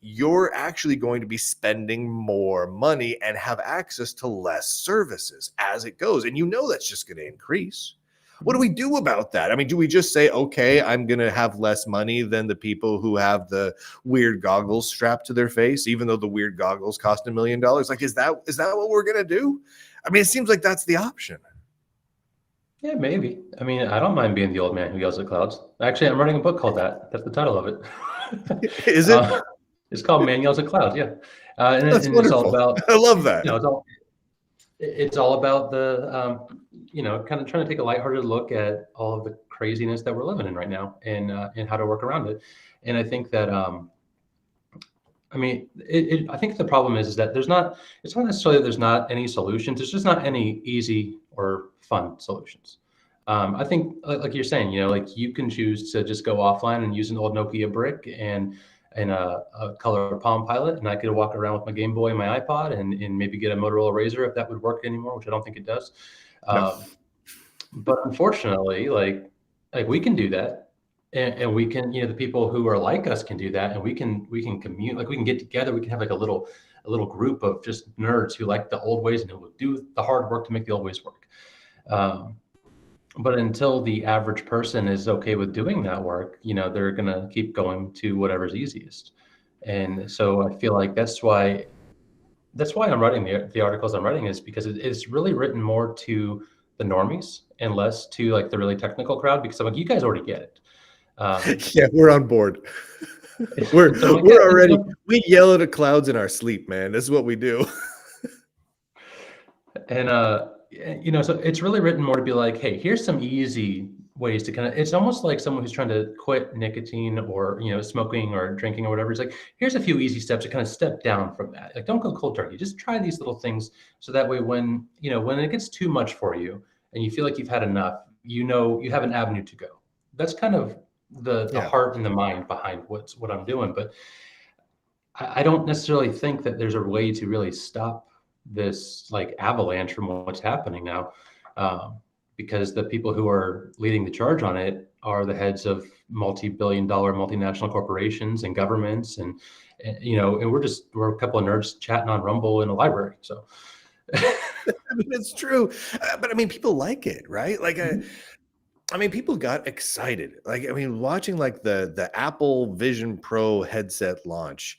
you're actually going to be spending more money and have access to less services as it goes. And that's just going to increase. What do we do about that? I mean, do we just say, okay, I'm going to have less money than the people who have the weird goggles strapped to their face, even though the weird goggles cost $1 million? Like, is that what we're going to do? I mean, it seems like that's the option. Yeah, maybe. I mean, I don't mind being the old man who yells at clouds. Actually, I'm writing a book called that. That's the title of it. Is it? It's called Man Yells at Clouds, yeah. And That's wonderful. It's all about, I love that. It's all about the, kind of trying to take a lighthearted look at all of the craziness that we're living in right now and how to work around it. And I think that, I think the problem is that it's not necessarily that there's not any solutions. There's just not any easy or fun solutions. I think, like you're saying, like you can choose to just go offline and use an old Nokia brick and a color Palm Pilot, and I could walk around with my Game Boy and my iPod and maybe get a Motorola Razr if that would work anymore, which I don't think it does. No. But unfortunately, like we can do that. and we can, the people who are like us can do that, and we can commute, like we can get together, we can have like a little group of just nerds who like the old ways and who will do the hard work to make the old ways work. Um, but until the average person is okay with doing that work, they're gonna keep going to whatever's easiest. And so I feel like that's why I'm writing the articles I'm writing, is because it's really written more to the normies and less to like the really technical crowd, because I'm like, you guys already get it. Yeah, we're on board. we're And so I'm like, we're already we yell at the clouds in our sleep, man. This is what we do. and so it's really written more to be like, hey, here's some easy ways to kind of, it's almost like someone who's trying to quit nicotine or smoking or drinking or whatever. It's like, here's a few easy steps to kind of step down from that. Like, don't go cold turkey, just try these little things, so that way when it gets too much for you and you feel like you've had enough, you have an avenue to go. That's kind of the Yeah. heart and the mind behind what I'm doing. But I don't necessarily think that there's a way to really stop this like avalanche from what's happening now, um, because the people who are leading the charge on it are the heads of multi-billion-dollar multinational corporations and governments, and we're a couple of nerds chatting on Rumble in a library. So, I mean, it's true. But I mean, people like it, right? Like, I mean, people got excited. Like, I mean, watching like the Apple Vision Pro headset launch,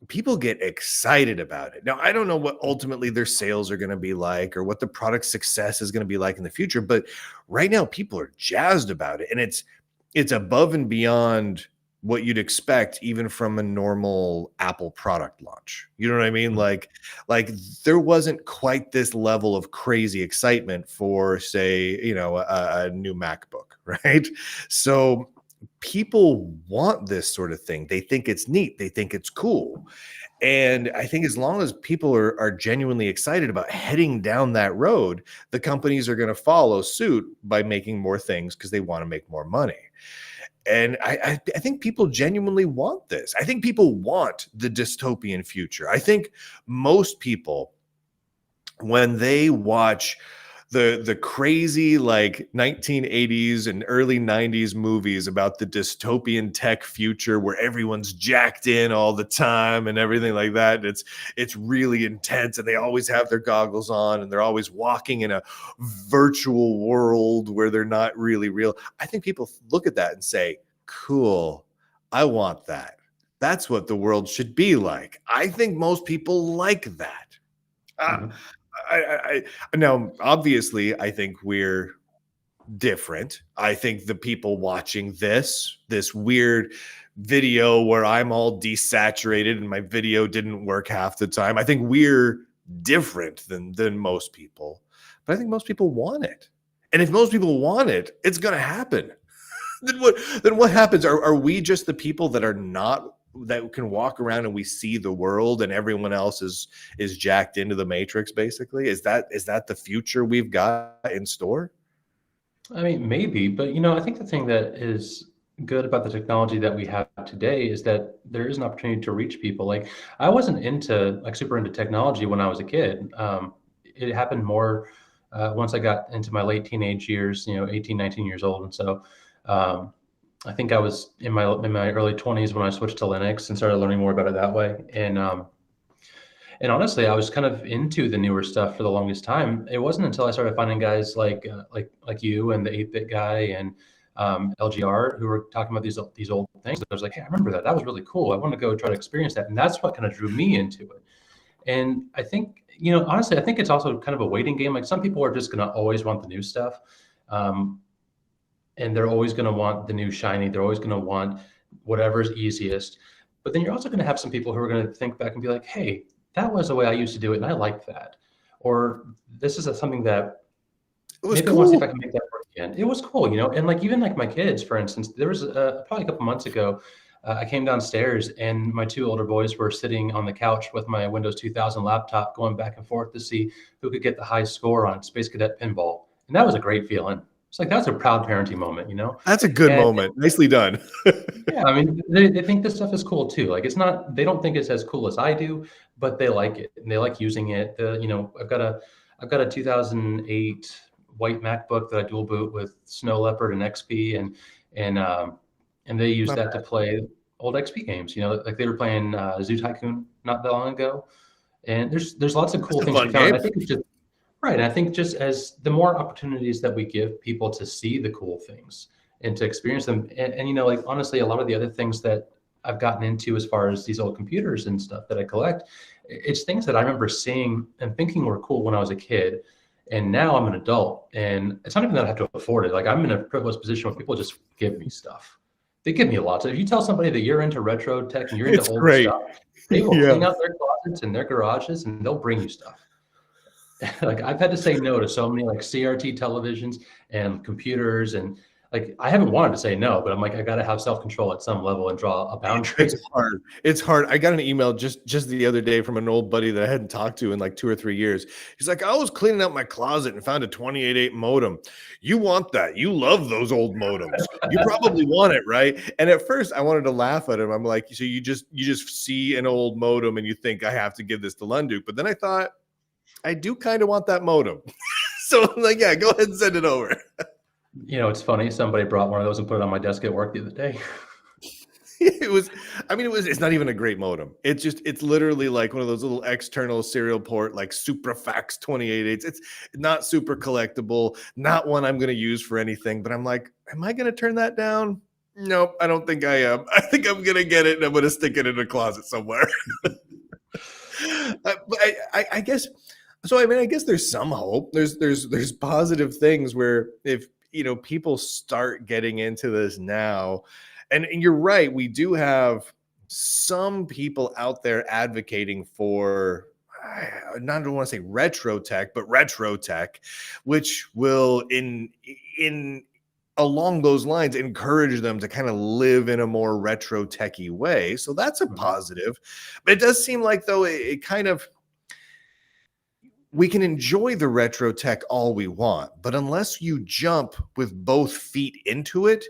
people get excited about it. Now, I don't know what ultimately their sales are going to be like or what the product success is going to be like in the future, but right now people are jazzed about it, and it's above and beyond what you'd expect even from a normal Apple product launch. You know what I mean? Like there wasn't quite this level of crazy excitement for, say, a new MacBook, right? So people want this sort of thing. They think it's neat. They think it's cool. And I think as long as people are genuinely excited about heading down that road, the companies are going to follow suit by making more things because they want to make more money. And I think people genuinely want this. I think people want the dystopian future. I think most people, when they watch the crazy like 1980s and early 90s movies about the dystopian tech future where everyone's jacked in all the time and everything like that, it's really intense, and they always have their goggles on and they're always walking in a virtual world where they're not really real. I think people look at that and say, cool, I want that. That's what the world should be like. I think most people like that. Mhm. I now obviously I think we're different. I think the people watching this weird video where I'm all desaturated and my video didn't work half the time, I think we're different than most people. But I think most people want it. And if most people want it, it's going to happen. Then what happens? Are we just the people that can walk around and we see the world and everyone else is jacked into the matrix, basically? Is that the future we've got in store? I mean, maybe, but I think the thing that is good about the technology that we have today is that there is an opportunity to reach people. Like, I wasn't super into technology when I was a kid. It happened more once I got into my late teenage years, 18, 19 years old. And so um, I think I was in my early 20s when I switched to Linux and started learning more about it that way. And honestly, I was kind of into the newer stuff for the longest time. It wasn't until I started finding guys like you and the 8-bit guy and LGR who were talking about these old things. I was like, hey, I remember that. That was really cool. I want to go try to experience that. And that's what kind of drew me into it. And I think, honestly, I think it's also kind of a waiting game. Like, some people are just going to always want the new stuff. And they're always going to want the new shiny. They're always going to want whatever's easiest. But then you're also going to have some people who are going to think back and be like, hey, that was the way I used to do it, and I liked that. Or this is something that It was maybe I want to see cool. if I can make that work again. It was cool, and like even like my kids, for instance, there was probably a couple months ago, I came downstairs and my two older boys were sitting on the couch with my Windows 2000 laptop, going back and forth to see who could get the high score on Space Cadet Pinball, and that was a great feeling. It's like that's a proud parenting moment. That's a good And moment. Nicely done. yeah, I mean, they think this stuff is cool too. Like, they don't think it's as cool as I do, but they like it and they like using it. I've got a 2008 white MacBook that I dual boot with Snow Leopard and XP, and and they use Not that to play old XP games. Like they were playing Zoo Tycoon not that long ago, and there's lots of cool It's a things to fun be found. game. I think it's just right. And I think just as the more opportunities that we give people to see the cool things and to experience them, and like honestly, a lot of the other things that I've gotten into as far as these old computers and stuff that I collect, it's things that I remember seeing and thinking were cool when I was a kid. And now I'm an adult, and it's not even that I have to afford it. Like I'm in a privileged position where people just give me stuff. They give me a lot. So if you tell somebody that you're into retro tech and you're into It's old great. stuff, they will Yeah. clean out their closets and their garages, and they'll bring you stuff. Like I've had to say no to so many like CRT televisions and computers, and like I haven't wanted to say no, but I'm like I got to have self-control at some level and draw a boundary. It's hard. It's hard. I got an email just the other day from an old buddy that I hadn't talked to in like 2 or 3 years. He's like, I was cleaning out my closet and found a 28.8 modem. You want that? You love those old modems. You probably want it, right? And at first, I wanted to laugh at him. I'm like, so you just see an old modem and you think I have to give this to Lunduk, but then I thought I do kind of want that modem. So I'm like, yeah, go ahead and send it over. It's funny. Somebody brought one of those and put it on my desk at work the other day. It's not even a great modem. It's literally like one of those little external serial port, like Suprafax 28.8s. It's not super collectible, not one I'm going to use for anything, but I'm like, am I going to turn that down? Nope, I don't think I am. I think I'm going to get it and I'm going to stick it in a closet somewhere. But I guess, so I guess there's some hope. There's positive things where if, people start getting into this now, and you're right, we do have some people out there advocating for, I don't want to say retro tech, but retro tech, which will in along those lines encourage them to kind of live in a more retro techy way. So that's a positive. But it does seem like though it kind of, we can enjoy the retro tech all we want, but unless you jump with both feet into it,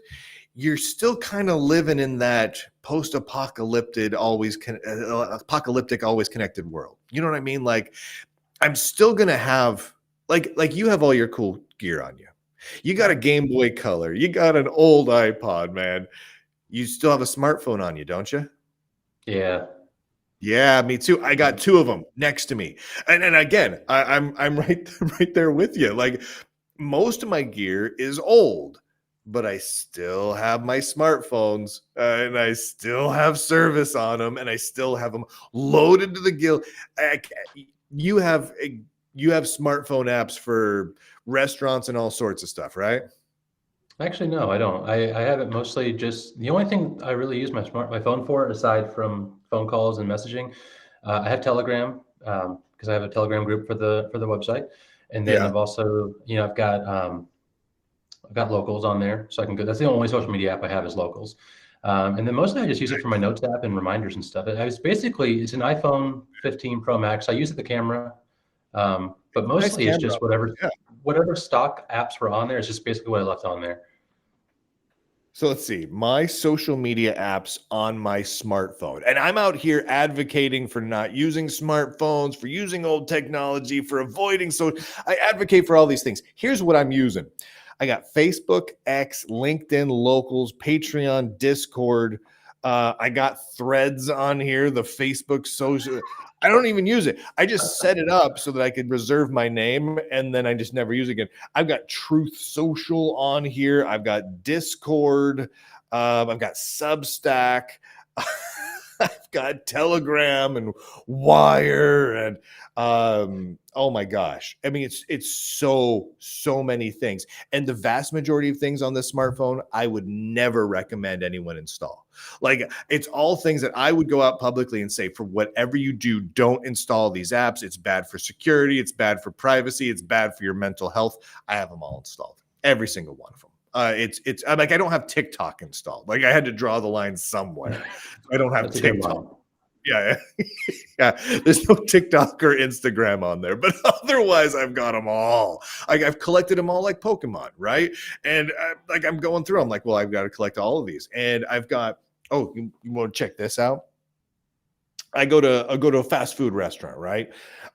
you're still kind of living in that post-apocalyptic, always connected world. You know what I mean? Like, I'm still gonna have like you have all your cool gear on you. You got a Game Boy Color. You got an old iPod, man. You still have a smartphone on you, don't you? Yeah. Yeah, me too. I got 2 of them next to me, and again, I'm right there with you. Like most of my gear is old, but I still have my smartphones, and I still have service on them, and I still have them loaded to the gill. You have smartphone apps for restaurants and all sorts of stuff, right? Actually, no, I don't. I have it mostly just the only thing I really use my phone for, aside from phone calls and messaging, I have Telegram because I have a Telegram group for the website, and then Yeah. I've also I've got Locals on there, so I can go. That's the only social media app I have is Locals, and then mostly I just use it for my notes app and reminders and stuff. It's an iPhone 15 Pro Max. I use the camera, but mostly Nice it's just camera. Yeah. whatever stock apps were on there. It's just basically what I left on there. So let's see, my social media apps on my smartphone. And I'm out here advocating for not using smartphones, for using old technology, for avoiding. So I advocate for all these things. Here's what I'm using. I got Facebook, X, LinkedIn, Locals, Patreon, Discord. I got Threads on here, the Facebook social. I don't even use it. I just set it up so that I could reserve my name, and then I just never use it again. I've got Truth Social on here. I've got Discord. I've got Substack. I've got Telegram and Wire, and oh my gosh. I mean, it's so many things. And the vast majority of things on this smartphone, I would never recommend anyone install. Like, it's all things that I would go out publicly and say, for whatever you do, don't install these apps. It's bad for security. It's bad for privacy. It's bad for your mental health. I have them all installed, every single one of them. I'm like, I don't have TikTok installed. Like, I had to draw the line somewhere. I don't have TikTok. Yeah. Yeah. There's no TikTok or Instagram on there, but otherwise I've got them all. I've collected them all like Pokemon, right? And I'm going through, I'm like, well, I've got to collect all of these. And I've got, oh, you want to check this out? I'll go to a fast food restaurant, right?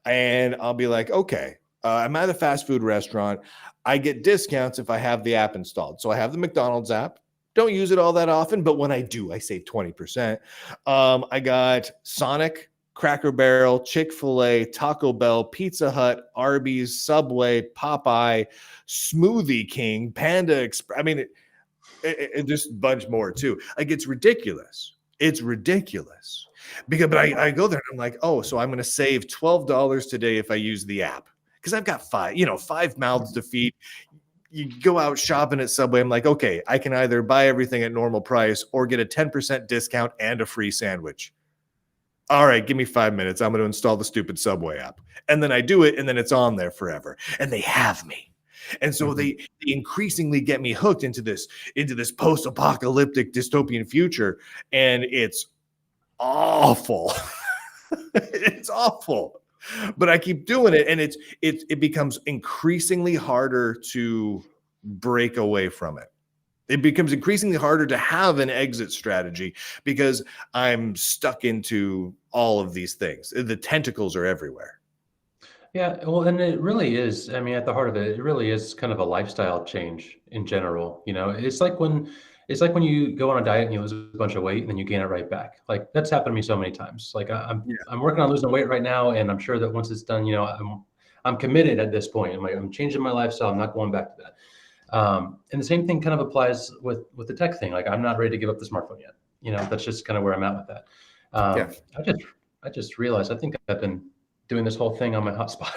And I'll be like, okay, I'm at a fast food restaurant. I get discounts if I have the app installed. So I have the McDonald's app. Don't use it all that often, but when I do, I save 20%. I got Sonic, Cracker Barrel, Chick-fil-A, Taco Bell, Pizza Hut, Arby's, Subway, Popeye, Smoothie King, Panda Express. I mean, just a bunch more too. Like, it's ridiculous. It's ridiculous. But I go there and I'm like, oh, so I'm going to save $12 today if I use the app, because I've got five mouths to feed. You go out shopping at Subway. I'm like, okay, I can either buy everything at normal price or get a 10% discount and a free sandwich. All right, give me 5 minutes. I'm going to install the stupid Subway app. And then I do it, and then it's on there forever. And they have me. And so they increasingly get me hooked into this post-apocalyptic dystopian future. And it's awful. It's awful. But I keep doing it, and it becomes increasingly harder to break away from it. It becomes increasingly harder to have an exit strategy because I'm stuck into all of these things. The tentacles are everywhere. Yeah, well, and it really is. I mean, at the heart of it, it really is kind of a lifestyle change in general. It's like when you go on a diet and you lose a bunch of weight and then you gain it right back. Like that's happened to me so many times. Like I'm working on losing weight right now, and I'm sure that once it's done, I'm committed at this point. I'm changing my lifestyle. I'm not going back to that. And the same thing kind of applies with the tech thing. Like I'm not ready to give up the smartphone yet. That's just kind of where I'm at with that. I just realized I think I've been doing this whole thing on my hotspot.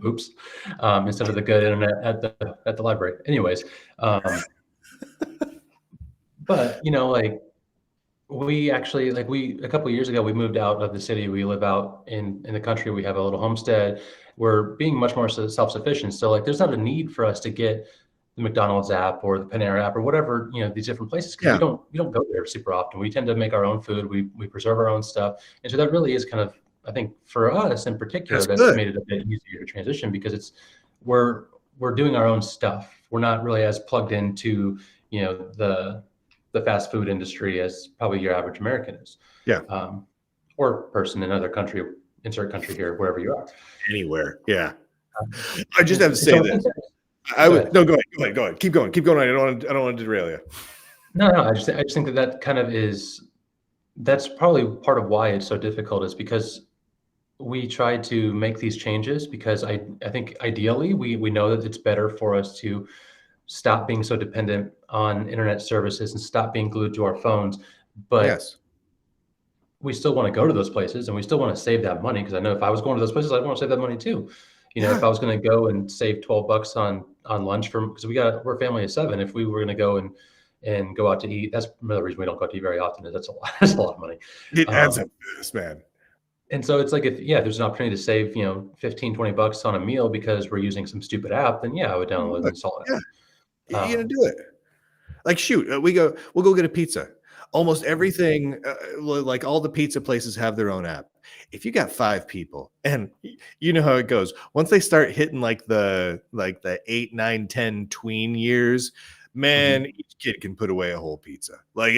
Oops. Instead of the good internet at the library. Anyways, but like we actually a couple of years ago we moved out of the city. We live out in the country. We have a little homestead. We're being much more self-sufficient. So like there's not a need for us to get the McDonald's app or the Panera app or whatever, these different places, because we don't go there super often. We tend to make our own food. We preserve our own stuff. And so that really is kind of, I think for us in particular, that's made it a bit easier to transition because we're doing our own stuff. We're not really as plugged into, the fast food industry as probably your average American is. Yeah. Or person in another country, insert country here, wherever you are. Anywhere. Yeah. I just have to say this. Go ahead. Keep going. I don't want to derail you. No. I just think that kind of that's probably part of why it's so difficult, is because we try to make these changes because I think ideally we know that it's better for us to stop being so dependent on internet services and stop being glued to our phones. But yes, we still want to go to those places and we still want to save that money, because I know if I was going to those places, I'd want to save that money too. If I was going to go and save $12 on lunch because we're a family of 7. If we were going to go and go out to eat, that's another reason we don't go out to eat very often. That's a lot of money. It adds up to this, man. And so it's like, if there's an opportunity to save, $15-20 on a meal because we're using some stupid app, then I would download and install it. Yeah, you're gonna do it. Like, shoot, we'll go get a pizza. Almost everything, like all the pizza places have their own app. If you got 5 people, and you know how it goes, once they start hitting like the 8, 9, 10 tween years, man, each kid can put away a whole pizza. Like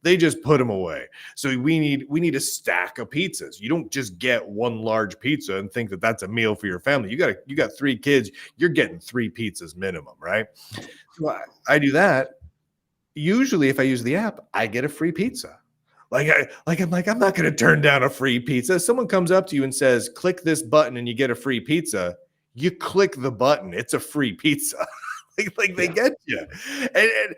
they just put them away. So we need a stack of pizzas. You don't just get one large pizza and think that that's a meal for your family. You got 3 kids, you're getting 3 pizzas minimum, right? So I do that. Usually if I use the app, I get a free pizza. I'm not going to turn down a free pizza. If someone comes up to you and says, click this button and you get a free pizza, you click the button. It's a free pizza. They get you. And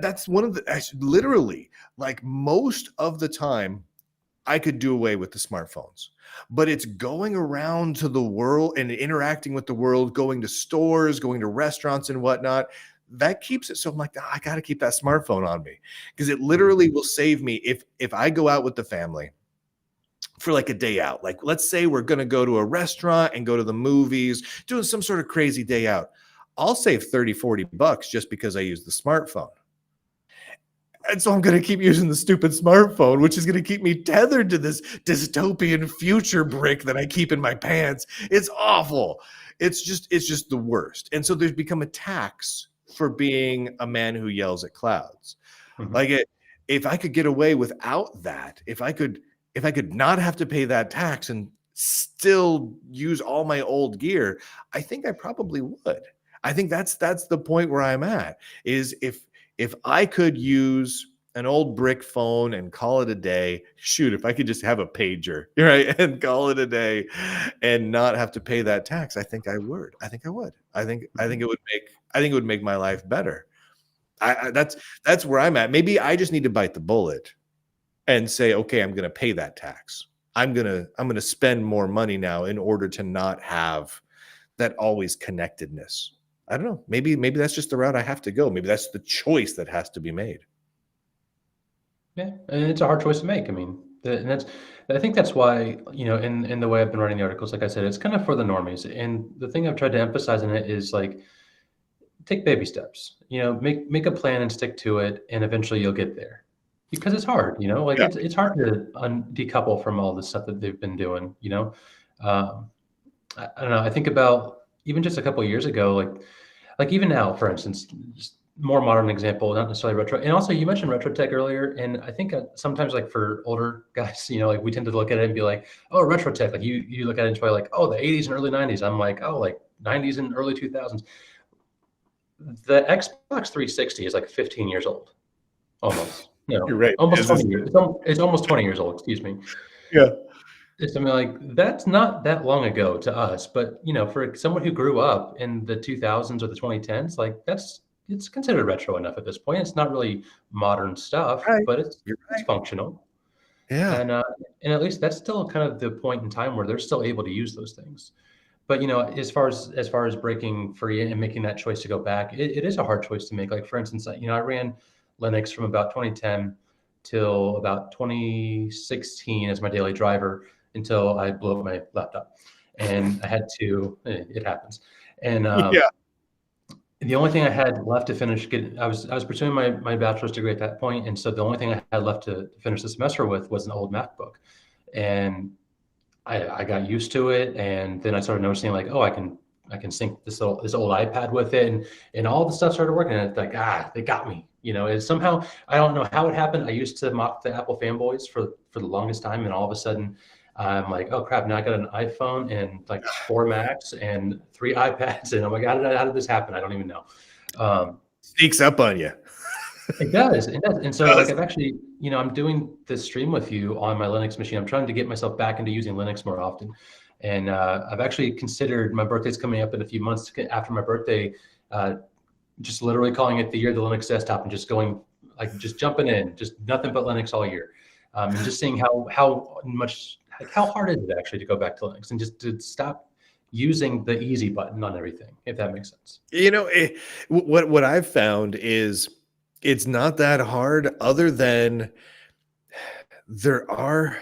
that's one of the, literally, like most of the time I could do away with the smartphones, but it's going around to the world and interacting with the world, going to stores, going to restaurants and whatnot. That keeps it. So I'm like, I got to keep that smartphone on me, because it literally will save me if I go out with the family for like a day out. Like, let's say we're going to go to a restaurant and go to the movies, doing some sort of crazy day out. I'll save $30-40 just because I use the smartphone. And so I'm going to keep using the stupid smartphone, which is going to keep me tethered to this dystopian future brick that I keep in my pants. It's awful. It's just the worst. And so there's become a tax for being a man who yells at clouds. Like, if I could get away without that, if I could not have to pay that tax and still use all my old gear, I think I probably would. I think that's the point where I'm at, is if if I could use an old brick phone and call it a day, shoot, if I could just have a pager, right, and call it a day and not have to pay that tax, I think I would. I think it would make my life better. That's where I'm at. Maybe I just need to bite the bullet and say, okay, I'm going to pay that tax. I'm going to spend more money now in order to not have that always connectedness. I don't know. Maybe that's just the route I have to go. Maybe that's the choice that has to be made. Yeah, and it's a hard choice to make. I mean, I think that's why, in the way I've been writing the articles, like I said, it's kind of for the normies. And the thing I've tried to emphasize in it is like, take baby steps. Make a plan and stick to it, and eventually you'll get there. Because it's hard, like Yeah. it's hard to decouple from all the stuff that they've been doing. I don't know. I think about even just a couple of years ago, like even now, for instance, just more modern example, not necessarily retro. And also, you mentioned retro tech earlier, and I think sometimes, like for older guys, like we tend to look at it and be like, "Oh, retro tech." Like you look at it and you're like, "Oh, the '80s and early '90s." I'm like, "Oh, like '90s and early 2000s." The Xbox 360 is like 15 years old, almost. You're right. Almost 20 years. It's almost 20 years old. Excuse me. Yeah. It's something like that's not that long ago to us, but for someone who grew up in the 2000s or the 2010s, like it's considered retro enough at this point. It's not really modern stuff, Right. but it's You're it's right. functional. Yeah. And at least that's still kind of the point in time where they're still able to use those things. But as far as breaking free and making that choice to go back, it is a hard choice to make. Like for instance, I ran Linux from about 2010 till about 2016 as my daily driver until I blew up my laptop, and I had to. It happens, and Yeah. the only thing I had left to finish, I was pursuing my bachelor's degree at that point, and so the only thing I had left to finish the semester with was an old MacBook, and I got used to it, and then I started noticing like, oh, I can sync this old iPad with it, and all the stuff started working. And it's like, they got me. It's somehow, I don't know how it happened. I used to mock the Apple fanboys for the longest time, and all of a sudden, I'm like, oh crap! Now I got an iPhone and like 4 Macs and 3 iPads, and I'm like, how did this happen? I don't even know. Sneaks up on you. It does. And so like I've actually, I'm doing this stream with you on my Linux machine. I'm trying to get myself back into using Linux more often. And I've actually considered, my birthday's coming up in a few months after my birthday, just literally calling it the year of the Linux desktop and just going, like just jumping in, just nothing but Linux all year. And just seeing how much, like how hard is it actually to go back to Linux and just to stop using the easy button on everything, if that makes sense. What I've found is it's not that hard, other than there are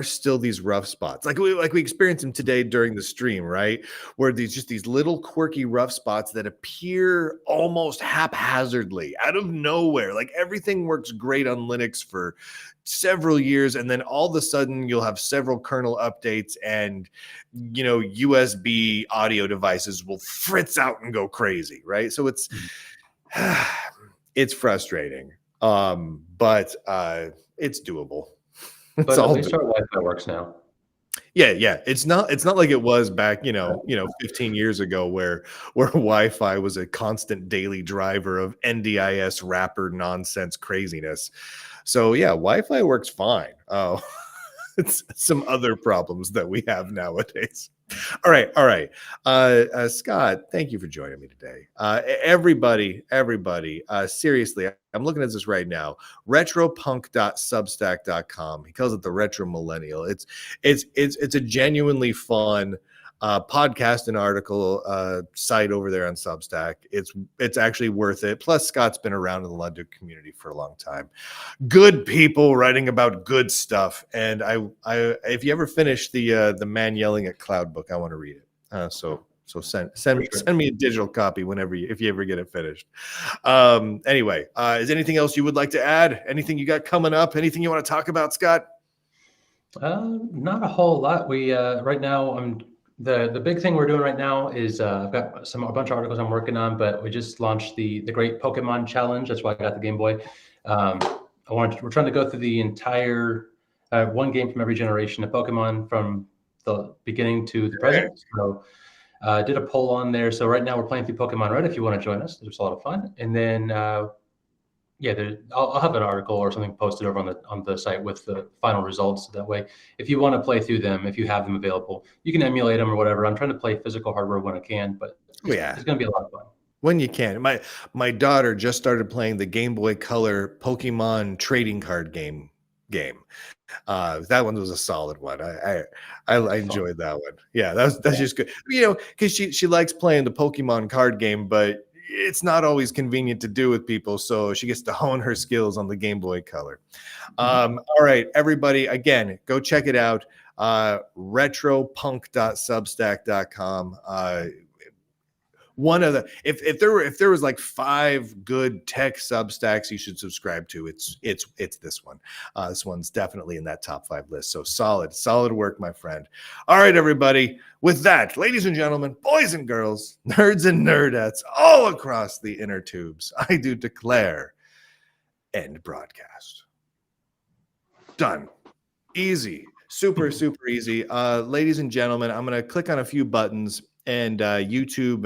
still these rough spots, like we experienced them today during the stream, right? Where these little quirky rough spots that appear almost haphazardly out of nowhere. Like everything works great on Linux for several years, and then all of a sudden you'll have several kernel updates, and USB audio devices will fritz out and go crazy, right? So it's it's frustrating, but it's doable. But at least our Wi-Fi works now. Yeah. It's not like it was back, 15 years ago where Wi-Fi was a constant daily driver of NDIS wrapper nonsense craziness. So yeah, Wi-Fi works fine. Oh, it's some other problems that we have nowadays. All right. Scott, thank you for joining me today. Everybody, seriously, I'm looking at this right now. Retropunk.substack.com. He calls it the Retro Millennial. It's a genuinely fun podcast and article site over there on Substack. It's actually worth it. Plus, Scott's been around in the London community for a long time. Good people writing about good stuff. And I if you ever finish the Man Yelling at Cloud book, I want to read it. So send me a digital copy if you ever get it finished. Anyway, is anything else you would like to add? Anything you got coming up? Anything you want to talk about, Scott? Not a whole lot. We right now the big thing we're doing right now is I've got a bunch of articles I'm working on, but we just launched the Great Pokemon Challenge. That's why I got the Game Boy. We're trying to go through the entire one game from every generation of Pokemon from the beginning to the present. So I did a poll on there. So right now we're playing through Pokemon Red. If you want to join us, it's a lot of fun. And then Yeah, I'll have an article or something posted over on the site with the final results. That way, if you want to play through them, if you have them available, you can emulate them or whatever. I'm trying to play physical hardware when I can, but Oh, yeah. it's going to be a lot of fun. When you can. My daughter just started playing the Game Boy Color Pokemon trading card game. That one was a solid one. I enjoyed that one. Yeah, that's just good. Because she likes playing the Pokemon card game, but it's not always convenient to do with people, so she gets to hone her skills on the Game Boy Color. All right, everybody, again, go check it out. Retropunk.substack.com. One of the if there was like 5 good tech substacks you should subscribe to, it's this one. This one's definitely in that top 5 list. So solid work, my friend. All right, everybody. With that, ladies and gentlemen, boys and girls, nerds and nerdettes all across the inner tubes, I do declare end broadcast. Done. Easy. Super easy. Ladies and gentlemen, I'm going to click on a few buttons, and YouTube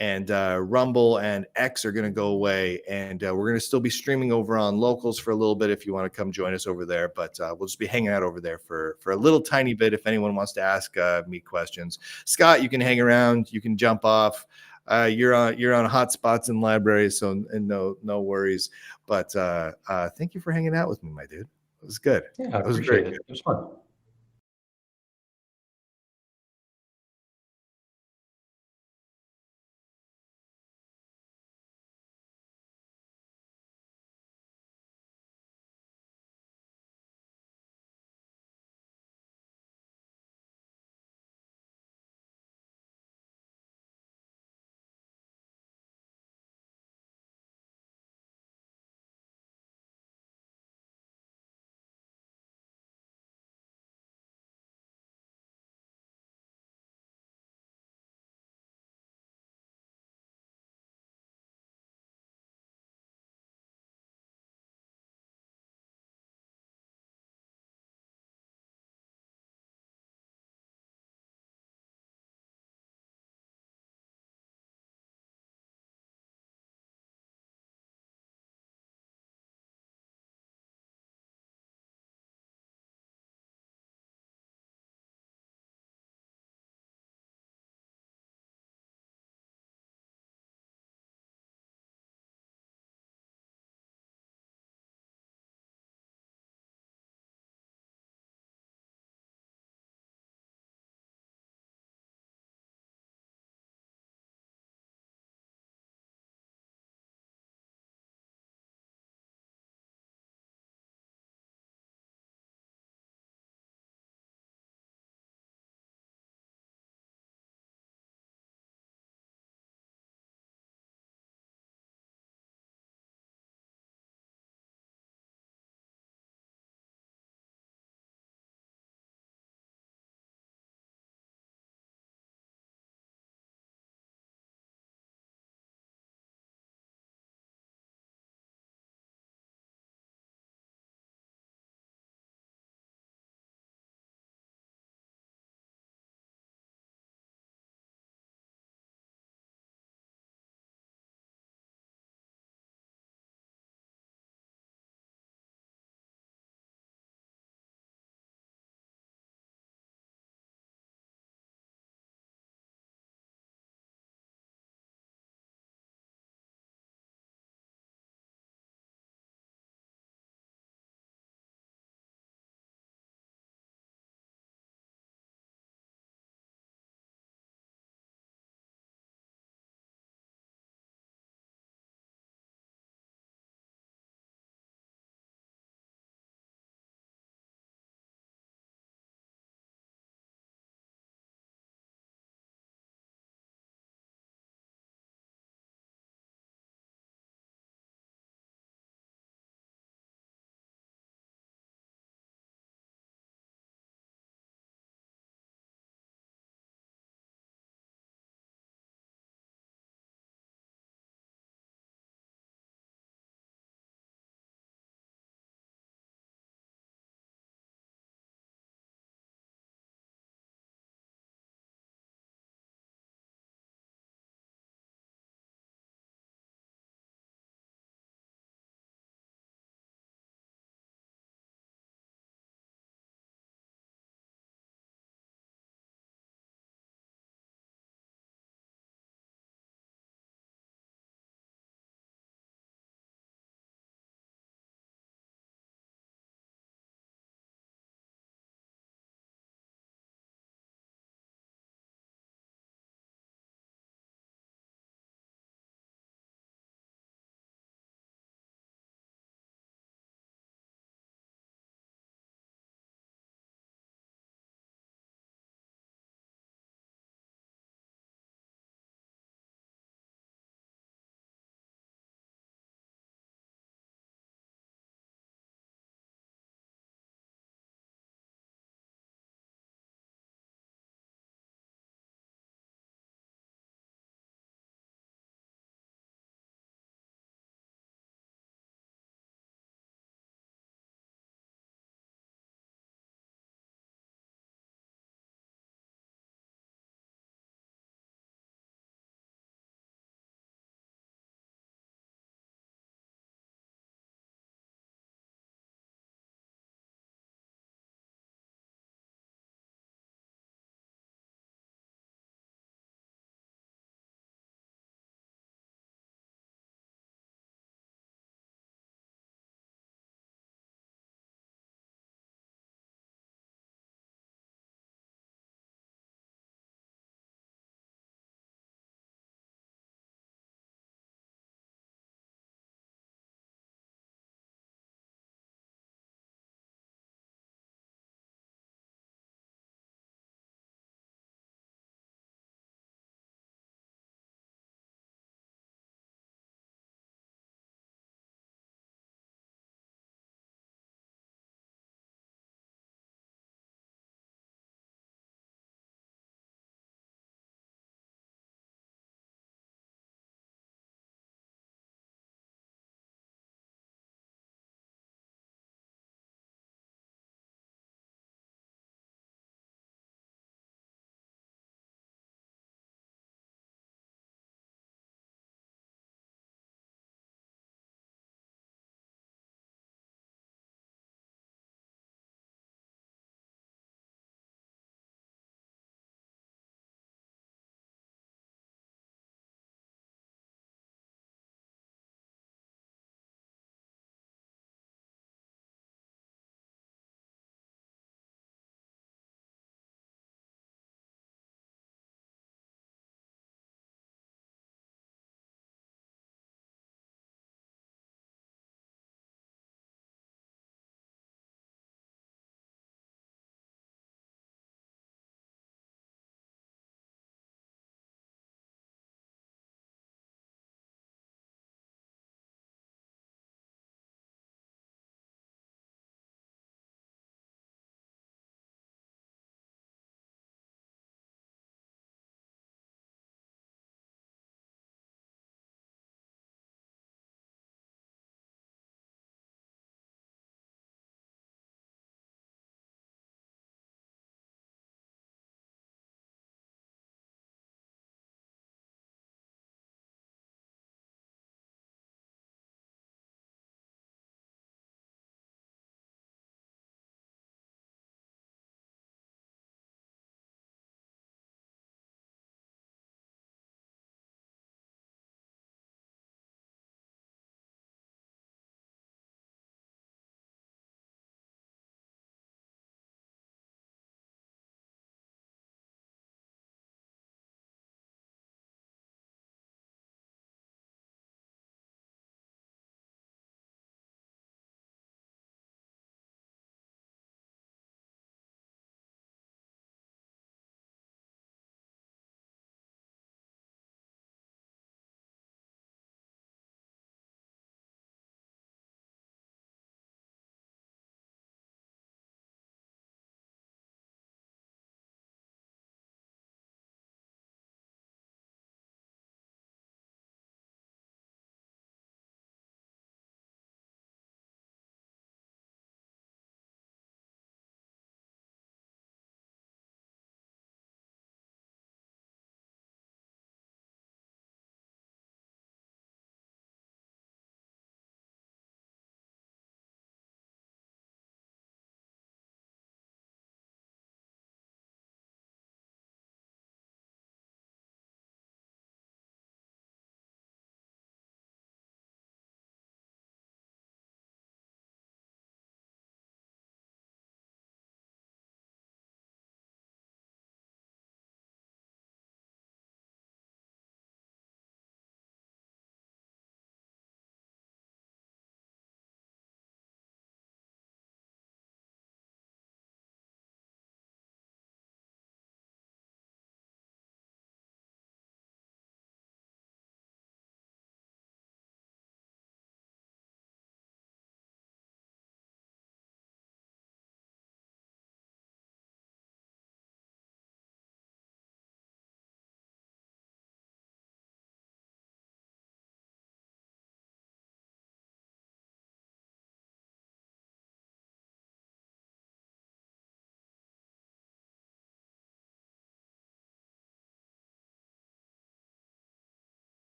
and Rumble and X are going to go away, and we're going to still be streaming over on Locals for a little bit if you want to come join us over there, but we'll just be hanging out over there for a little tiny bit if anyone wants to ask me questions. Scott, you can hang around, you can jump off. You're on hot spots in libraries, so no worries, but thank you for hanging out with me, my dude. It was good. Yeah, I It was appreciate very it. good. It was fun.